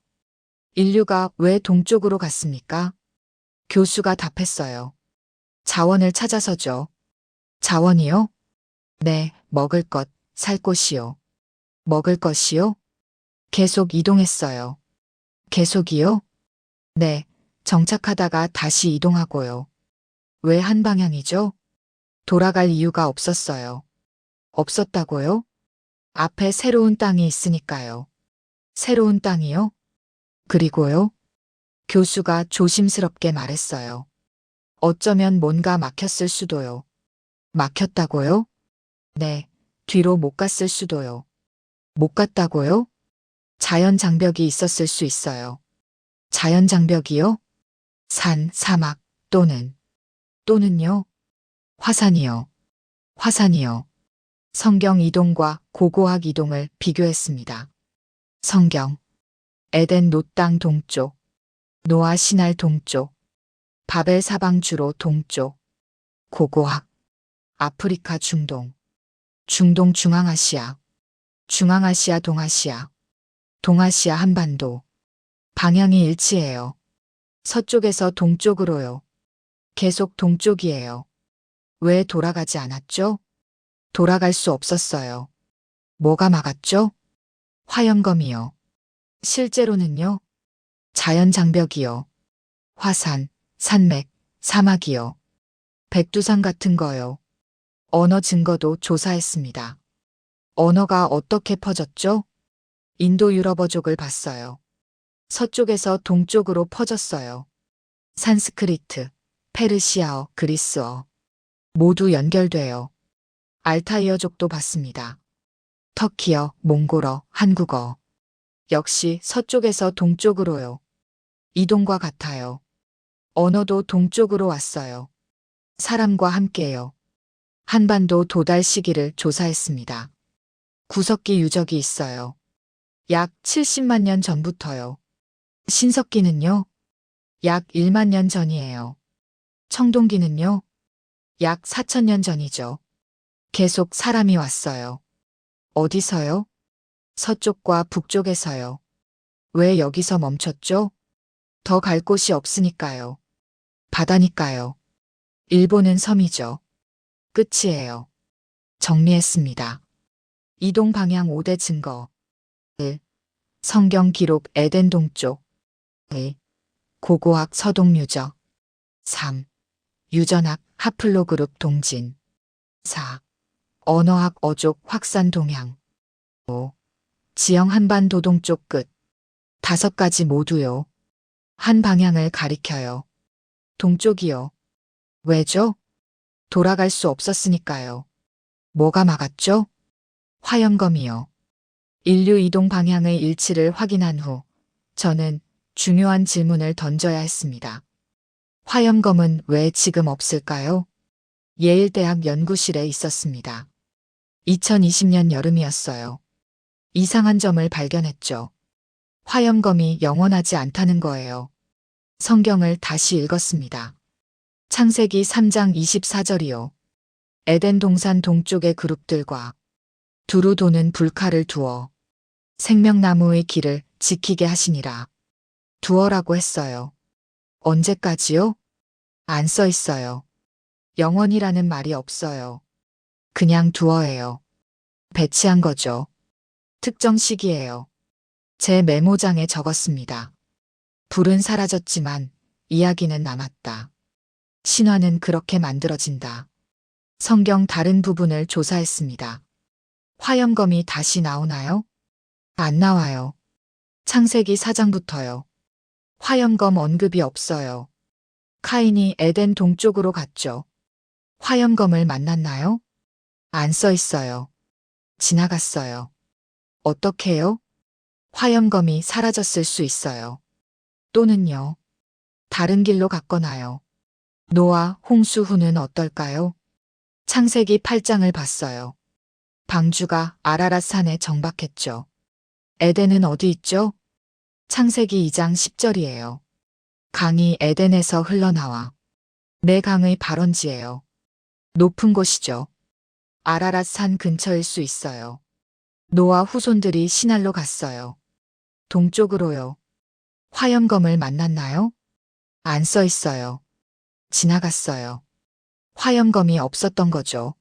S1: 인류가 왜 동쪽으로 갔습니까? 교수가 답했어요. 자원을 찾아서죠. 자원이요? 네, 먹을 것, 살 곳이요. 먹을 것이요? 계속 이동했어요. 계속이요? 네, 정착하다가 다시 이동하고요. 왜 한 방향이죠? 돌아갈 이유가 없었어요. 없었다고요? 앞에 새로운 땅이 있으니까요. 새로운 땅이요? 그리고요? 교수가 조심스럽게 말했어요. 어쩌면 뭔가 막혔을 수도요. 막혔다고요? 네, 뒤로 못 갔을 수도요. 못 갔다고요? 자연 장벽이 있었을 수 있어요. 자연 장벽이요? 산, 사막, 또는요? 화산이요. 화산이요. 성경 이동과 고고학 이동을 비교했습니다. 성경. 에덴 노 땅 동쪽. 노아 신할 동쪽. 바벨 사방 주로 동쪽. 고고학. 아프리카 중동. 중동 중앙아시아. 중앙아시아 동아시아. 동아시아 한반도. 방향이 일치해요. 서쪽에서 동쪽으로요. 계속 동쪽이에요. 왜 돌아가지 않았죠? 돌아갈 수 없었어요. 뭐가 막았죠? 화염검이요. 실제로는요. 자연 장벽이요. 화산, 산맥, 사막이요. 백두산 같은 거요. 언어 증거도 조사했습니다. 언어가 어떻게 퍼졌죠? 인도 유럽어족을 봤어요. 서쪽에서 동쪽으로 퍼졌어요. 산스크리트, 페르시아어, 그리스어. 모두 연결돼요. 알타이어족도 봤습니다. 터키어, 몽골어, 한국어. 역시 서쪽에서 동쪽으로요. 이동과 같아요. 언어도 동쪽으로 왔어요. 사람과 함께요. 한반도 도달 시기를 조사했습니다. 구석기 유적이 있어요. 약 70만 년 전부터요. 신석기는요? 약 1만 년 전이에요. 청동기는요? 약 4천 년 전이죠. 계속 사람이 왔어요. 어디서요? 서쪽과 북쪽에서요. 왜 여기서 멈췄죠? 더 갈 곳이 없으니까요. 바다니까요. 일본은 섬이죠. 끝이에요. 정리했습니다. 이동 방향 5대 증거. 1. 성경 기록 에덴 동쪽. 2. 고고학 서동 유적. 3. 유전학 하플로 그룹 동진. 4. 언어학 어족 확산 동향. 5. 지형 한반도 동쪽 끝. 5가지 모두요. 한 방향을 가리켜요. 동쪽이요. 왜죠? 돌아갈 수 없었으니까요. 뭐가 막았죠? 화염검이요. 인류 이동 방향의 일치를 확인한 후 저는 중요한 질문을 던져야 했습니다. 화염검은 왜 지금 없을까요? 예일대학 연구실에 있었습니다. 2020년 여름이었어요. 이상한 점을 발견했죠. 화염검이 영원하지 않다는 거예요. 성경을 다시 읽었습니다. 창세기 3장 24절이요. 에덴 동산 동쪽의 그룹들과 두루 도는 불칼을 두어 생명나무의 길을 지키게 하시니라. 두어라고 했어요. 언제까지요? 안 써 있어요. 영원이라는 말이 없어요. 그냥 두어예요. 배치한 거죠. 특정 시기예요. 제 메모장에 적었습니다. 불은 사라졌지만 이야기는 남았다. 신화는 그렇게 만들어진다. 성경 다른 부분을 조사했습니다. 화염검이 다시 나오나요? 안 나와요. 창세기 4장부터요. 화염검 언급이 없어요. 카인이 에덴 동쪽으로 갔죠. 화염검을 만났나요? 안 써 있어요. 지나갔어요. 어떻게요? 화염검이 사라졌을 수 있어요. 또는요. 다른 길로 갔거나요. 노아, 홍수 후는 어떨까요? 창세기 8장을 봤어요. 방주가 아라랏 산에 정박했죠. 에덴은 어디 있죠? 창세기 2장 10절이에요. 강이 에덴에서 흘러나와 내 강의 발원지예요. 높은 곳이죠. 아라랏 산 근처일 수 있어요. 노아 후손들이 시날로 갔어요. 동쪽으로요. 화염검을 만났나요? 안 써 있어요. 지나갔어요. 화염검이 없었던 거죠.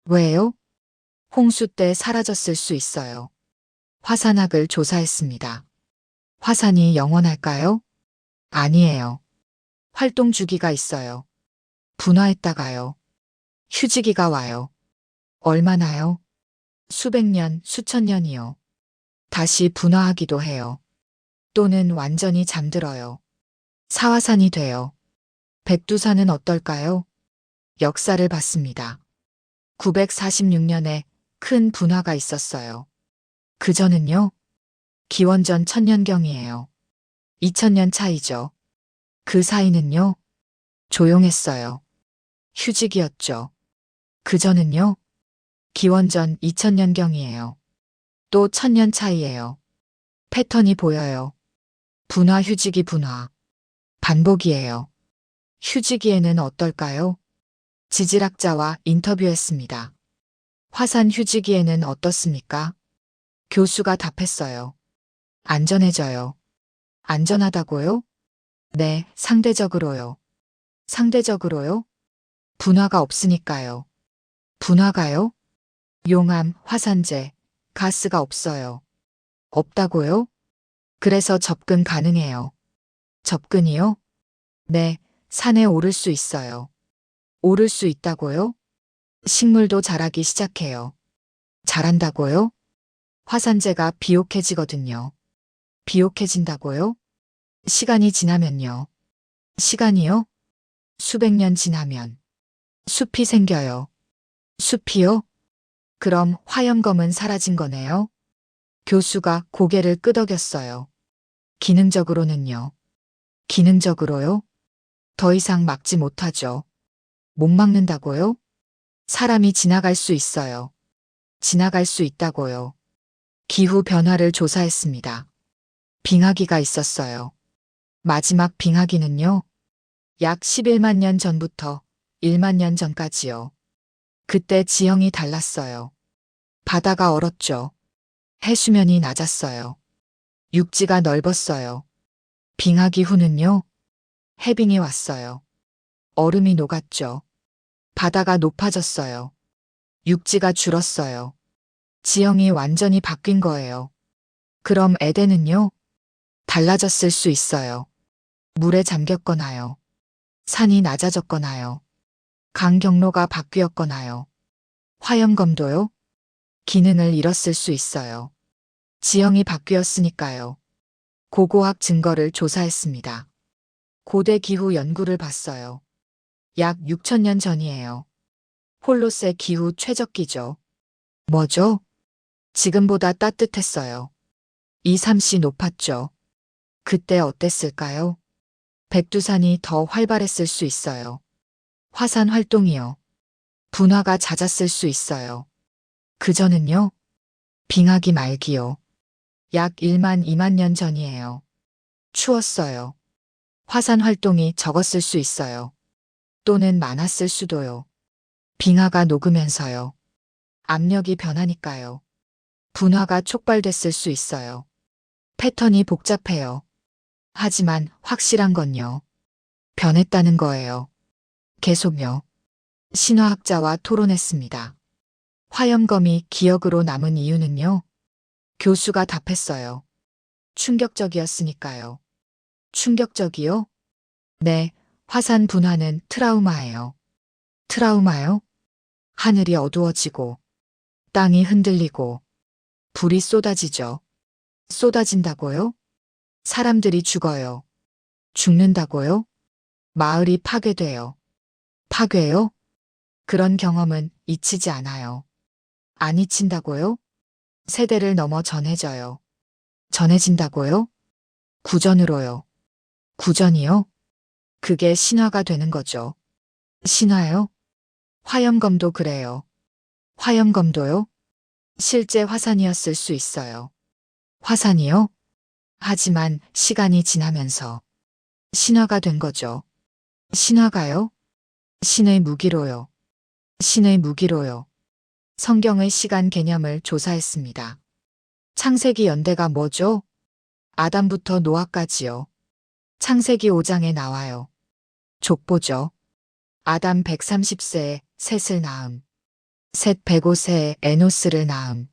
S1: 왜요? 홍수 때 사라졌을 수 있어요. 화산학을 조사했습니다. 화산이 영원할까요? 아니에요. 활동 주기가 있어요. 분화했다가요. 휴지기가 와요. 얼마나요? 수백 년, 수천 년이요. 다시 분화하기도 해요. 또는 완전히 잠들어요. 사화산이 돼요. 백두산은 어떨까요? 역사를 봤습니다. 946년에 큰 분화가 있었어요. 그전은요? 기원전 1000년경이에요. 2000년 차이죠. 그 사이는요? 조용했어요. 휴직이었죠. 그전은요? 기원전 2000년경이에요. 또 1000년 차이예요. 패턴이 보여요. 분화 휴직이 분화. 반복이에요. 휴직이에는 어떨까요? 지질학자와 인터뷰했습니다. 화산 휴지기에는 어떻습니까? 교수가 답했어요. 안전해져요. 안전하다고요? 네, 상대적으로요. 상대적으로요? 분화가 없으니까요. 분화가요? 용암, 화산재, 가스가 없어요. 없다고요? 그래서 접근 가능해요. 접근이요? 네, 산에 오를 수 있어요. 오를 수 있다고요? 식물도 자라기 시작해요. 자란다고요? 화산재가 비옥해지거든요. 비옥해진다고요? 시간이 지나면요. 시간이요? 수백 년 지나면 숲이 생겨요. 숲이요? 그럼 화염검은 사라진 거네요? 교수가 고개를 끄덕였어요. 기능적으로는요. 기능적으로요? 더 이상 막지 못하죠. 못 막는다고요? 사람이 지나갈 수 있어요. 지나갈 수 있다고요. 기후 변화를 조사했습니다. 빙하기가 있었어요. 마지막 빙하기는요. 약 11만 년 전부터 1만 년 전까지요. 그때 지형이 달랐어요. 바다가 얼었죠. 해수면이 낮았어요. 육지가 넓었어요. 빙하기 후는요. 해빙이 왔어요. 얼음이 녹았죠. 바다가 높아졌어요. 육지가 줄었어요. 지형이 완전히 바뀐 거예요. 그럼 에덴은요? 달라졌을 수 있어요. 물에 잠겼거나요. 산이 낮아졌거나요. 강 경로가 바뀌었거나요. 화염검도요? 기능을 잃었을 수 있어요. 지형이 바뀌었으니까요. 고고학 증거를 조사했습니다. 고대 기후 연구를 봤어요. 약 6천년 전이에요. 홀로세 기후 최적기죠. 뭐죠? 지금보다 따뜻했어요. 2, 3씨 높았죠. 그때 어땠을까요? 백두산이 더 활발했을 수 있어요. 화산 활동이요. 분화가 잦았을 수 있어요. 그전은요? 빙하기 말기요. 약 1만 2만 년 전이에요. 추웠어요. 화산 활동이 적었을 수 있어요. 또는 많았을 수도요. 빙하가 녹으면서요. 압력이 변하니까요. 분화가 촉발됐을 수 있어요. 패턴이 복잡해요. 하지만 확실한 건요. 변했다는 거예요. 계속요. 신화학자와 토론했습니다. 화염검이 기억으로 남은 이유는요. 교수가 답했어요. 충격적이었으니까요. 충격적이요? 네, 화산 분화는 트라우마예요. 트라우마요? 하늘이 어두워지고, 땅이 흔들리고, 불이 쏟아지죠. 쏟아진다고요? 사람들이 죽어요. 죽는다고요? 마을이 파괴돼요. 파괴요? 그런 경험은 잊히지 않아요. 안 잊힌다고요? 세대를 넘어 전해져요. 전해진다고요? 구전으로요. 구전이요? 그게 신화가 되는 거죠. 신화요? 화염검도 그래요. 화염검도요? 실제 화산이었을 수 있어요. 화산이요? 하지만 시간이 지나면서 신화가 된 거죠. 신화가요? 신의 무기로요. 신의 무기로요. 성경의 시간 개념을 조사했습니다. 창세기 연대가 뭐죠? 아담부터 노아까지요. 창세기 5장에 나와요. 족보죠. 아담 130세에 셋을 낳음. 셋 105세에 에노스를 낳음.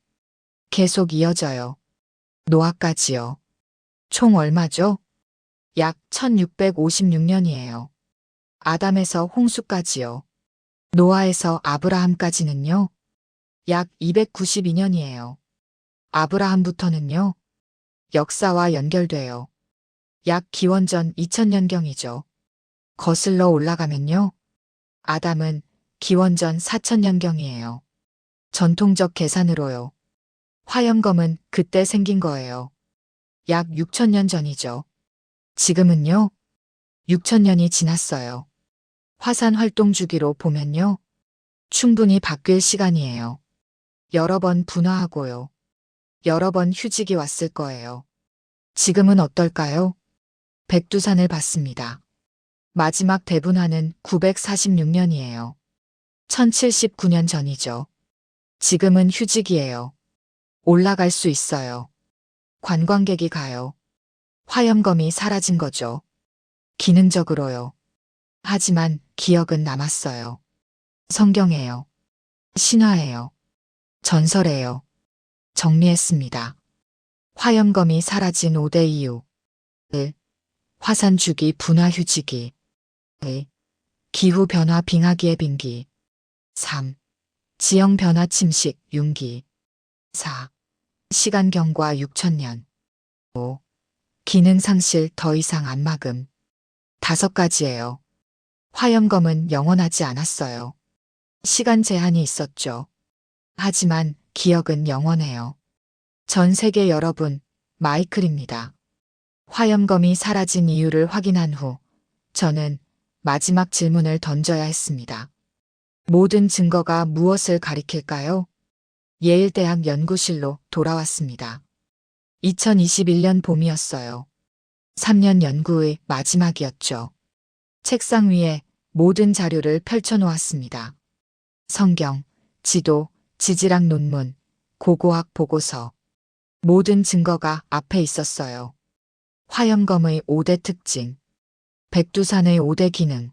S1: 계속 이어져요. 노아까지요. 총 얼마죠? 약 1656년이에요. 아담에서 홍수까지요. 노아에서 아브라함까지는요. 약 292년이에요. 아브라함부터는요. 역사와 연결돼요. 약 기원전 2000년경이죠. 거슬러 올라가면요. 아담은 기원전 4000년경이에요. 전통적 계산으로요. 화염검은 그때 생긴 거예요. 약 6천년 전이죠. 지금은요? 6천년이 지났어요. 화산 활동 주기로 보면요. 충분히 바뀔 시간이에요. 여러 번 분화하고요. 여러 번 휴직이 왔을 거예요. 지금은 어떨까요? 백두산을 봤습니다. 마지막 대분화는 946년이에요. 1079년 전이죠. 지금은 휴직이에요. 올라갈 수 있어요. 관광객이 가요. 화염검이 사라진 거죠. 기능적으로요. 하지만 기억은 남았어요. 성경에요. 신화예요. 전설예요. 정리했습니다. 화염검이 사라진 5대 이유. 1. 화산 주기 분화 휴지기. 2. 기후 변화 빙하기의 빙기. 3. 지형 변화 침식 융기. 4. 시간 경과 6천년. 5. 기능 상실 더 이상 안 막음. 5가지예요. 화염검은 영원하지 않았어요. 시간 제한이 있었죠. 하지만 기억은 영원해요. 전 세계 여러분, 마이클입니다. 화염검이 사라진 이유를 확인한 후 저는 마지막 질문을 던져야 했습니다. 모든 증거가 무엇을 가리킬까요? 예일대학 연구실로 돌아왔습니다. 2021년 봄이었어요. 3년 연구의 마지막이었죠. 책상 위에 모든 자료를 펼쳐놓았습니다. 성경, 지도, 지질학 논문, 고고학 보고서. 모든 증거가 앞에 있었어요. 화염검의 5대 특징, 백두산의 5대 기능,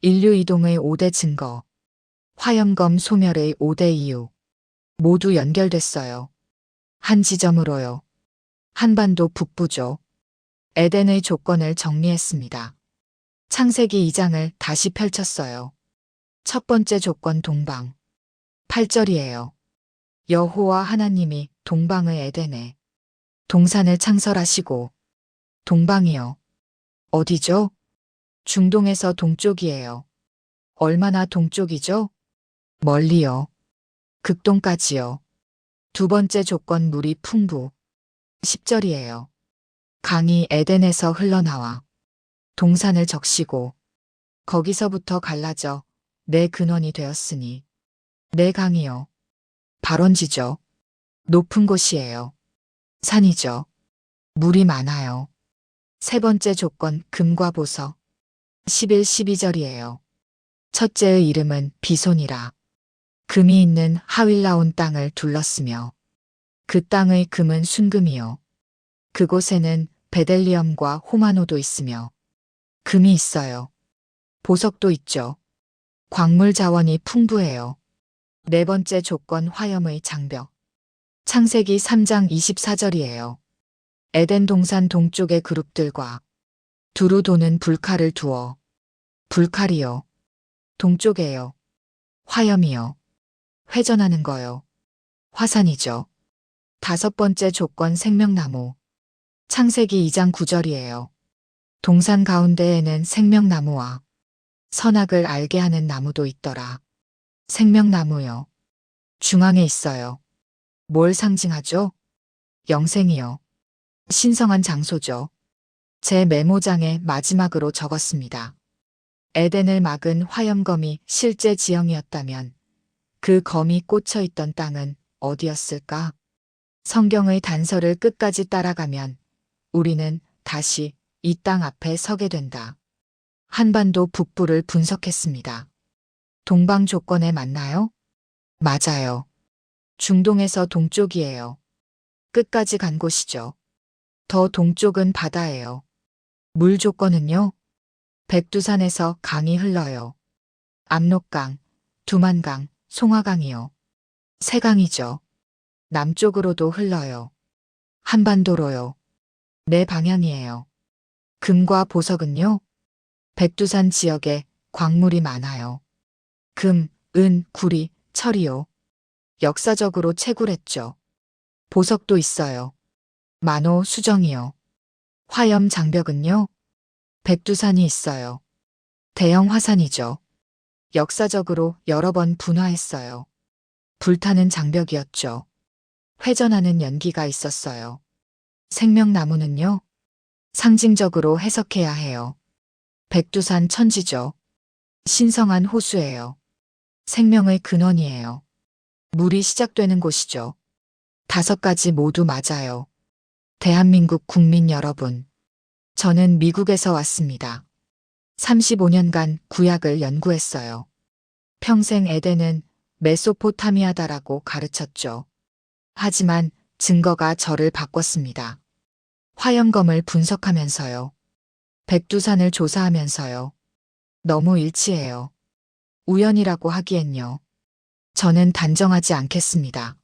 S1: 인류 이동의 5대 증거, 화염검 소멸의 5대 이유. 모두 연결됐어요. 한 지점으로요. 한반도 북부죠. 에덴의 조건을 정리했습니다. 창세기 2장을 다시 펼쳤어요. 첫 번째 조건 동방. 8절이에요. 여호와 하나님이 동방의 에덴에 동산을 창설하시고. 동방이요. 어디죠? 중동에서 동쪽이에요. 얼마나 동쪽이죠? 멀리요. 극동까지요. 두 번째 조건 물이 풍부. 10절이에요. 강이 에덴에서 흘러나와 동산을 적시고 거기서부터 갈라져 내 근원이 되었으니. 내 강이요. 발원지죠. 높은 곳이에요. 산이죠. 물이 많아요. 세 번째 조건 금과 보석. 11, 12절이에요. 첫째의 이름은 비손이라. 금이 있는 하윌라온 땅을 둘렀으며 그 땅의 금은 순금이요. 그곳에는 베델리엄과 호마노도 있으며 금이 있어요. 보석도 있죠. 광물 자원이 풍부해요. 네 번째 조건 화염의 장벽. 창세기 3장 24절이에요. 에덴 동산 동쪽의 그룹들과 두루 도는 불칼을 두어. 불칼이요. 동쪽에요. 화염이요. 회전하는 거요. 화산이죠. 다섯 번째 조건 생명나무. 창세기 2장 9절이에요. 동산 가운데에는 생명나무와 선악을 알게 하는 나무도 있더라. 생명나무요. 중앙에 있어요. 뭘 상징하죠? 영생이요. 신성한 장소죠. 제 메모장에 마지막으로 적었습니다. 에덴을 막은 화염검이 실제 지형이었다면 그 검이 꽂혀 있던 땅은 어디였을까? 성경의 단서를 끝까지 따라가면 우리는 다시 이 땅 앞에 서게 된다. 한반도 북부를 분석했습니다. 동방 조건에 맞나요? 맞아요. 중동에서 동쪽이에요. 끝까지 간 곳이죠. 더 동쪽은 바다예요. 물 조건은요? 백두산에서 강이 흘러요. 압록강, 두만강, 송화강이요. 세강이죠. 남쪽으로도 흘러요. 한반도로요. 네 방향이에요. 금과 보석은요? 백두산 지역에 광물이 많아요. 금, 은, 구리, 철이요. 역사적으로 채굴했죠. 보석도 있어요. 만호, 수정이요. 화염 장벽은요? 백두산이 있어요. 대형 화산이죠. 역사적으로 여러 번 분화했어요. 불타는 장벽이었죠. 회전하는 연기가 있었어요. 생명나무는요? 상징적으로 해석해야 해요. 백두산 천지죠. 신성한 호수예요. 생명의 근원이에요. 물이 시작되는 곳이죠. 5가지 모두 맞아요. 대한민국 국민 여러분. 저는 미국에서 왔습니다. 35년간 구약을 연구했어요. 평생 에덴은 메소포타미아다라고 가르쳤죠. 하지만 증거가 저를 바꿨습니다. 화염검을 분석하면서요. 백두산을 조사하면서요. 너무 일치해요. 우연이라고 하기엔요. 저는 단정하지 않겠습니다.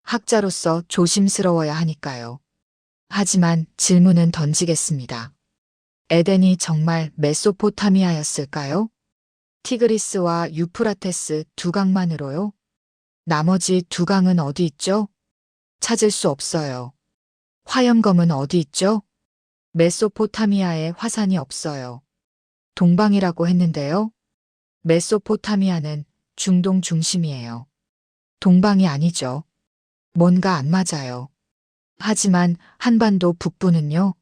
S1: 학자로서 조심스러워야 하니까요. 하지만 질문은 던지겠습니다. 에덴이 정말 메소포타미아였을까요? 티그리스와 유프라테스 2강만으로요? 나머지 2강은 어디 있죠? 찾을 수 없어요. 화염검은 어디 있죠? 메소포타미아에 화산이 없어요. 동방이라고 했는데요. 메소포타미아는 중동 중심이에요. 동방이 아니죠. 뭔가 안 맞아요. 하지만 한반도 북부는요.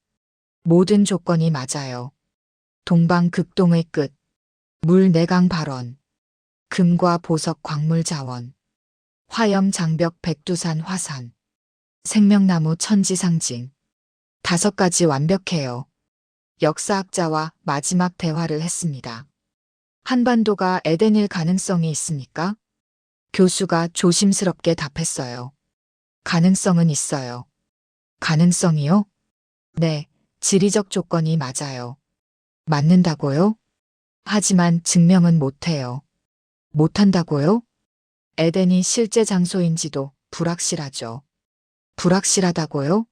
S1: 모든 조건이 맞아요. 동방 극동의 끝. 물 내강 발원. 금과 보석 광물 자원. 화염 장벽 백두산 화산. 생명나무 천지 상징. 5가지 완벽해요. 역사학자와 마지막 대화를 했습니다. 한반도가 에덴일 가능성이 있습니까? 교수가 조심스럽게 답했어요. 가능성은 있어요. 가능성이요? 네, 지리적 조건이 맞아요. 맞는다고요? 하지만 증명은 못해요. 못한다고요? 에덴이 실제 장소인지도 불확실하죠. 불확실하다고요?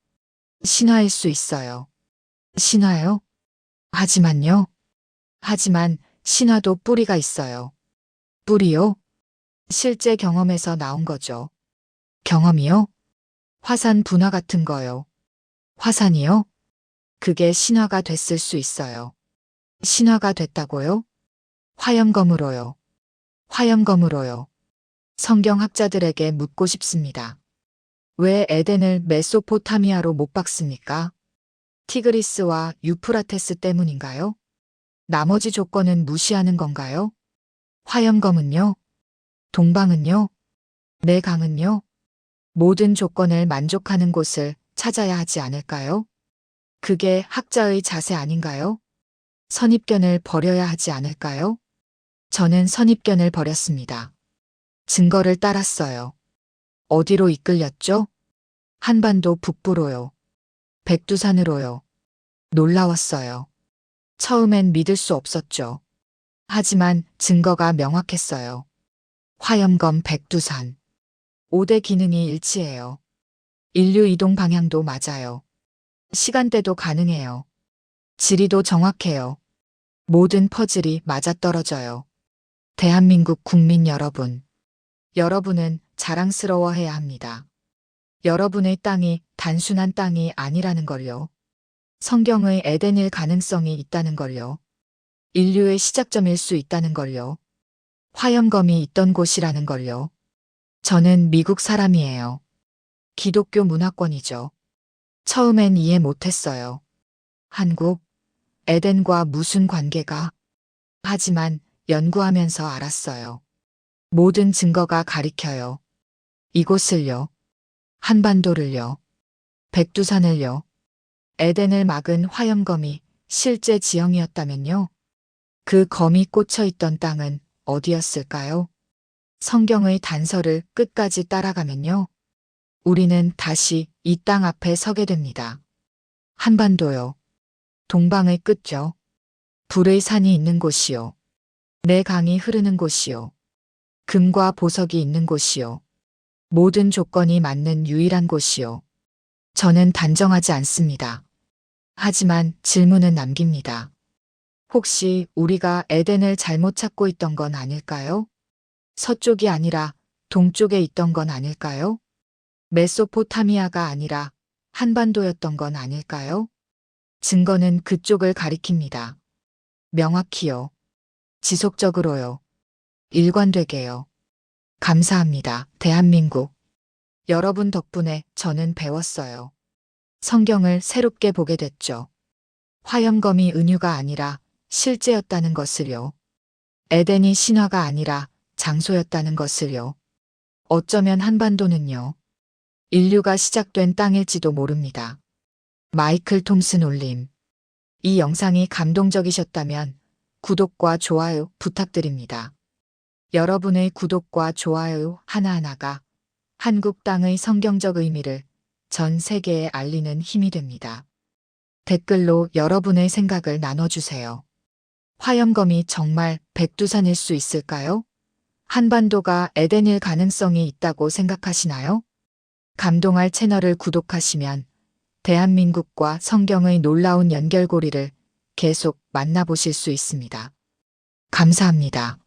S1: 신화일 수 있어요. 신화요? 하지만요. 하지만 신화도 뿌리가 있어요. 뿌리요? 실제 경험에서 나온 거죠. 경험이요? 화산 분화 같은 거요. 화산이요? 그게 신화가 됐을 수 있어요. 신화가 됐다고요? 화염검으로요. 화염검으로요. 성경학자들에게 묻고 싶습니다. 왜 에덴을 메소포타미아로 못 박습니까? 티그리스와 유프라테스 때문인가요? 나머지 조건은 무시하는 건가요? 화염검은요? 동방은요? 내강은요? 모든 조건을 만족하는 곳을 찾아야 하지 않을까요? 그게 학자의 자세 아닌가요? 선입견을 버려야 하지 않을까요? 저는 선입견을 버렸습니다. 증거를 따랐어요. 어디로 이끌렸죠? 한반도 북부로요. 백두산으로요. 놀라웠어요. 처음엔 믿을 수 없었죠. 하지만 증거가 명확했어요. 화염검 백두산. 5대 기능이 일치해요. 인류 이동 방향도 맞아요. 시간대도 가능해요. 지리도 정확해요. 모든 퍼즐이 맞아떨어져요. 대한민국 국민 여러분. 여러분은 자랑스러워해야 합니다. 여러분의 땅이 단순한 땅이 아니라는 걸요. 성경의 에덴일 가능성이 있다는 걸요. 인류의 시작점일 수 있다는 걸요. 화염검이 있던 곳이라는 걸요. 저는 미국 사람이에요. 기독교 문화권이죠. 처음엔 이해 못했어요. 한국, 에덴과 무슨 관계가? 하지만 연구하면서 알았어요. 모든 증거가 가리켜요. 이곳을요. 한반도를요. 백두산을요. 에덴을 막은 화염검이 실제 지형이었다면요. 그 검이 꽂혀 있던 땅은 어디였을까요? 성경의 단서를 끝까지 따라가면요. 우리는 다시 이 땅 앞에 서게 됩니다. 한반도요. 동방의 끝죠. 불의 산이 있는 곳이요. 내 강이 흐르는 곳이요. 금과 보석이 있는 곳이요. 모든 조건이 맞는 유일한 곳이요. 저는 단정하지 않습니다. 하지만 질문은 남깁니다. 혹시 우리가 에덴을 잘못 찾고 있던 건 아닐까요? 서쪽이 아니라 동쪽에 있던 건 아닐까요? 메소포타미아가 아니라 한반도였던 건 아닐까요? 증거는 그쪽을 가리킵니다. 명확히요. 지속적으로요. 일관되게요. 감사합니다. 대한민국. 여러분 덕분에 저는 배웠어요. 성경을 새롭게 보게 됐죠. 화염검이 은유가 아니라 실제였다는 것을요. 에덴이 신화가 아니라 장소였다는 것을요. 어쩌면 한반도는요. 인류가 시작된 땅일지도 모릅니다. 마이클 톰슨 올림. 이 영상이 감동적이셨다면 구독과 좋아요 부탁드립니다. 여러분의 구독과 좋아요 하나하나가 한국 땅의 성경적 의미를 전 세계에 알리는 힘이 됩니다. 댓글로 여러분의 생각을 나눠주세요. 화염검이 정말 백두산일 수 있을까요? 한반도가 에덴일 가능성이 있다고 생각하시나요? 감동할 채널을 구독하시면 대한민국과 성경의 놀라운 연결고리를 계속 만나보실 수 있습니다. 감사합니다.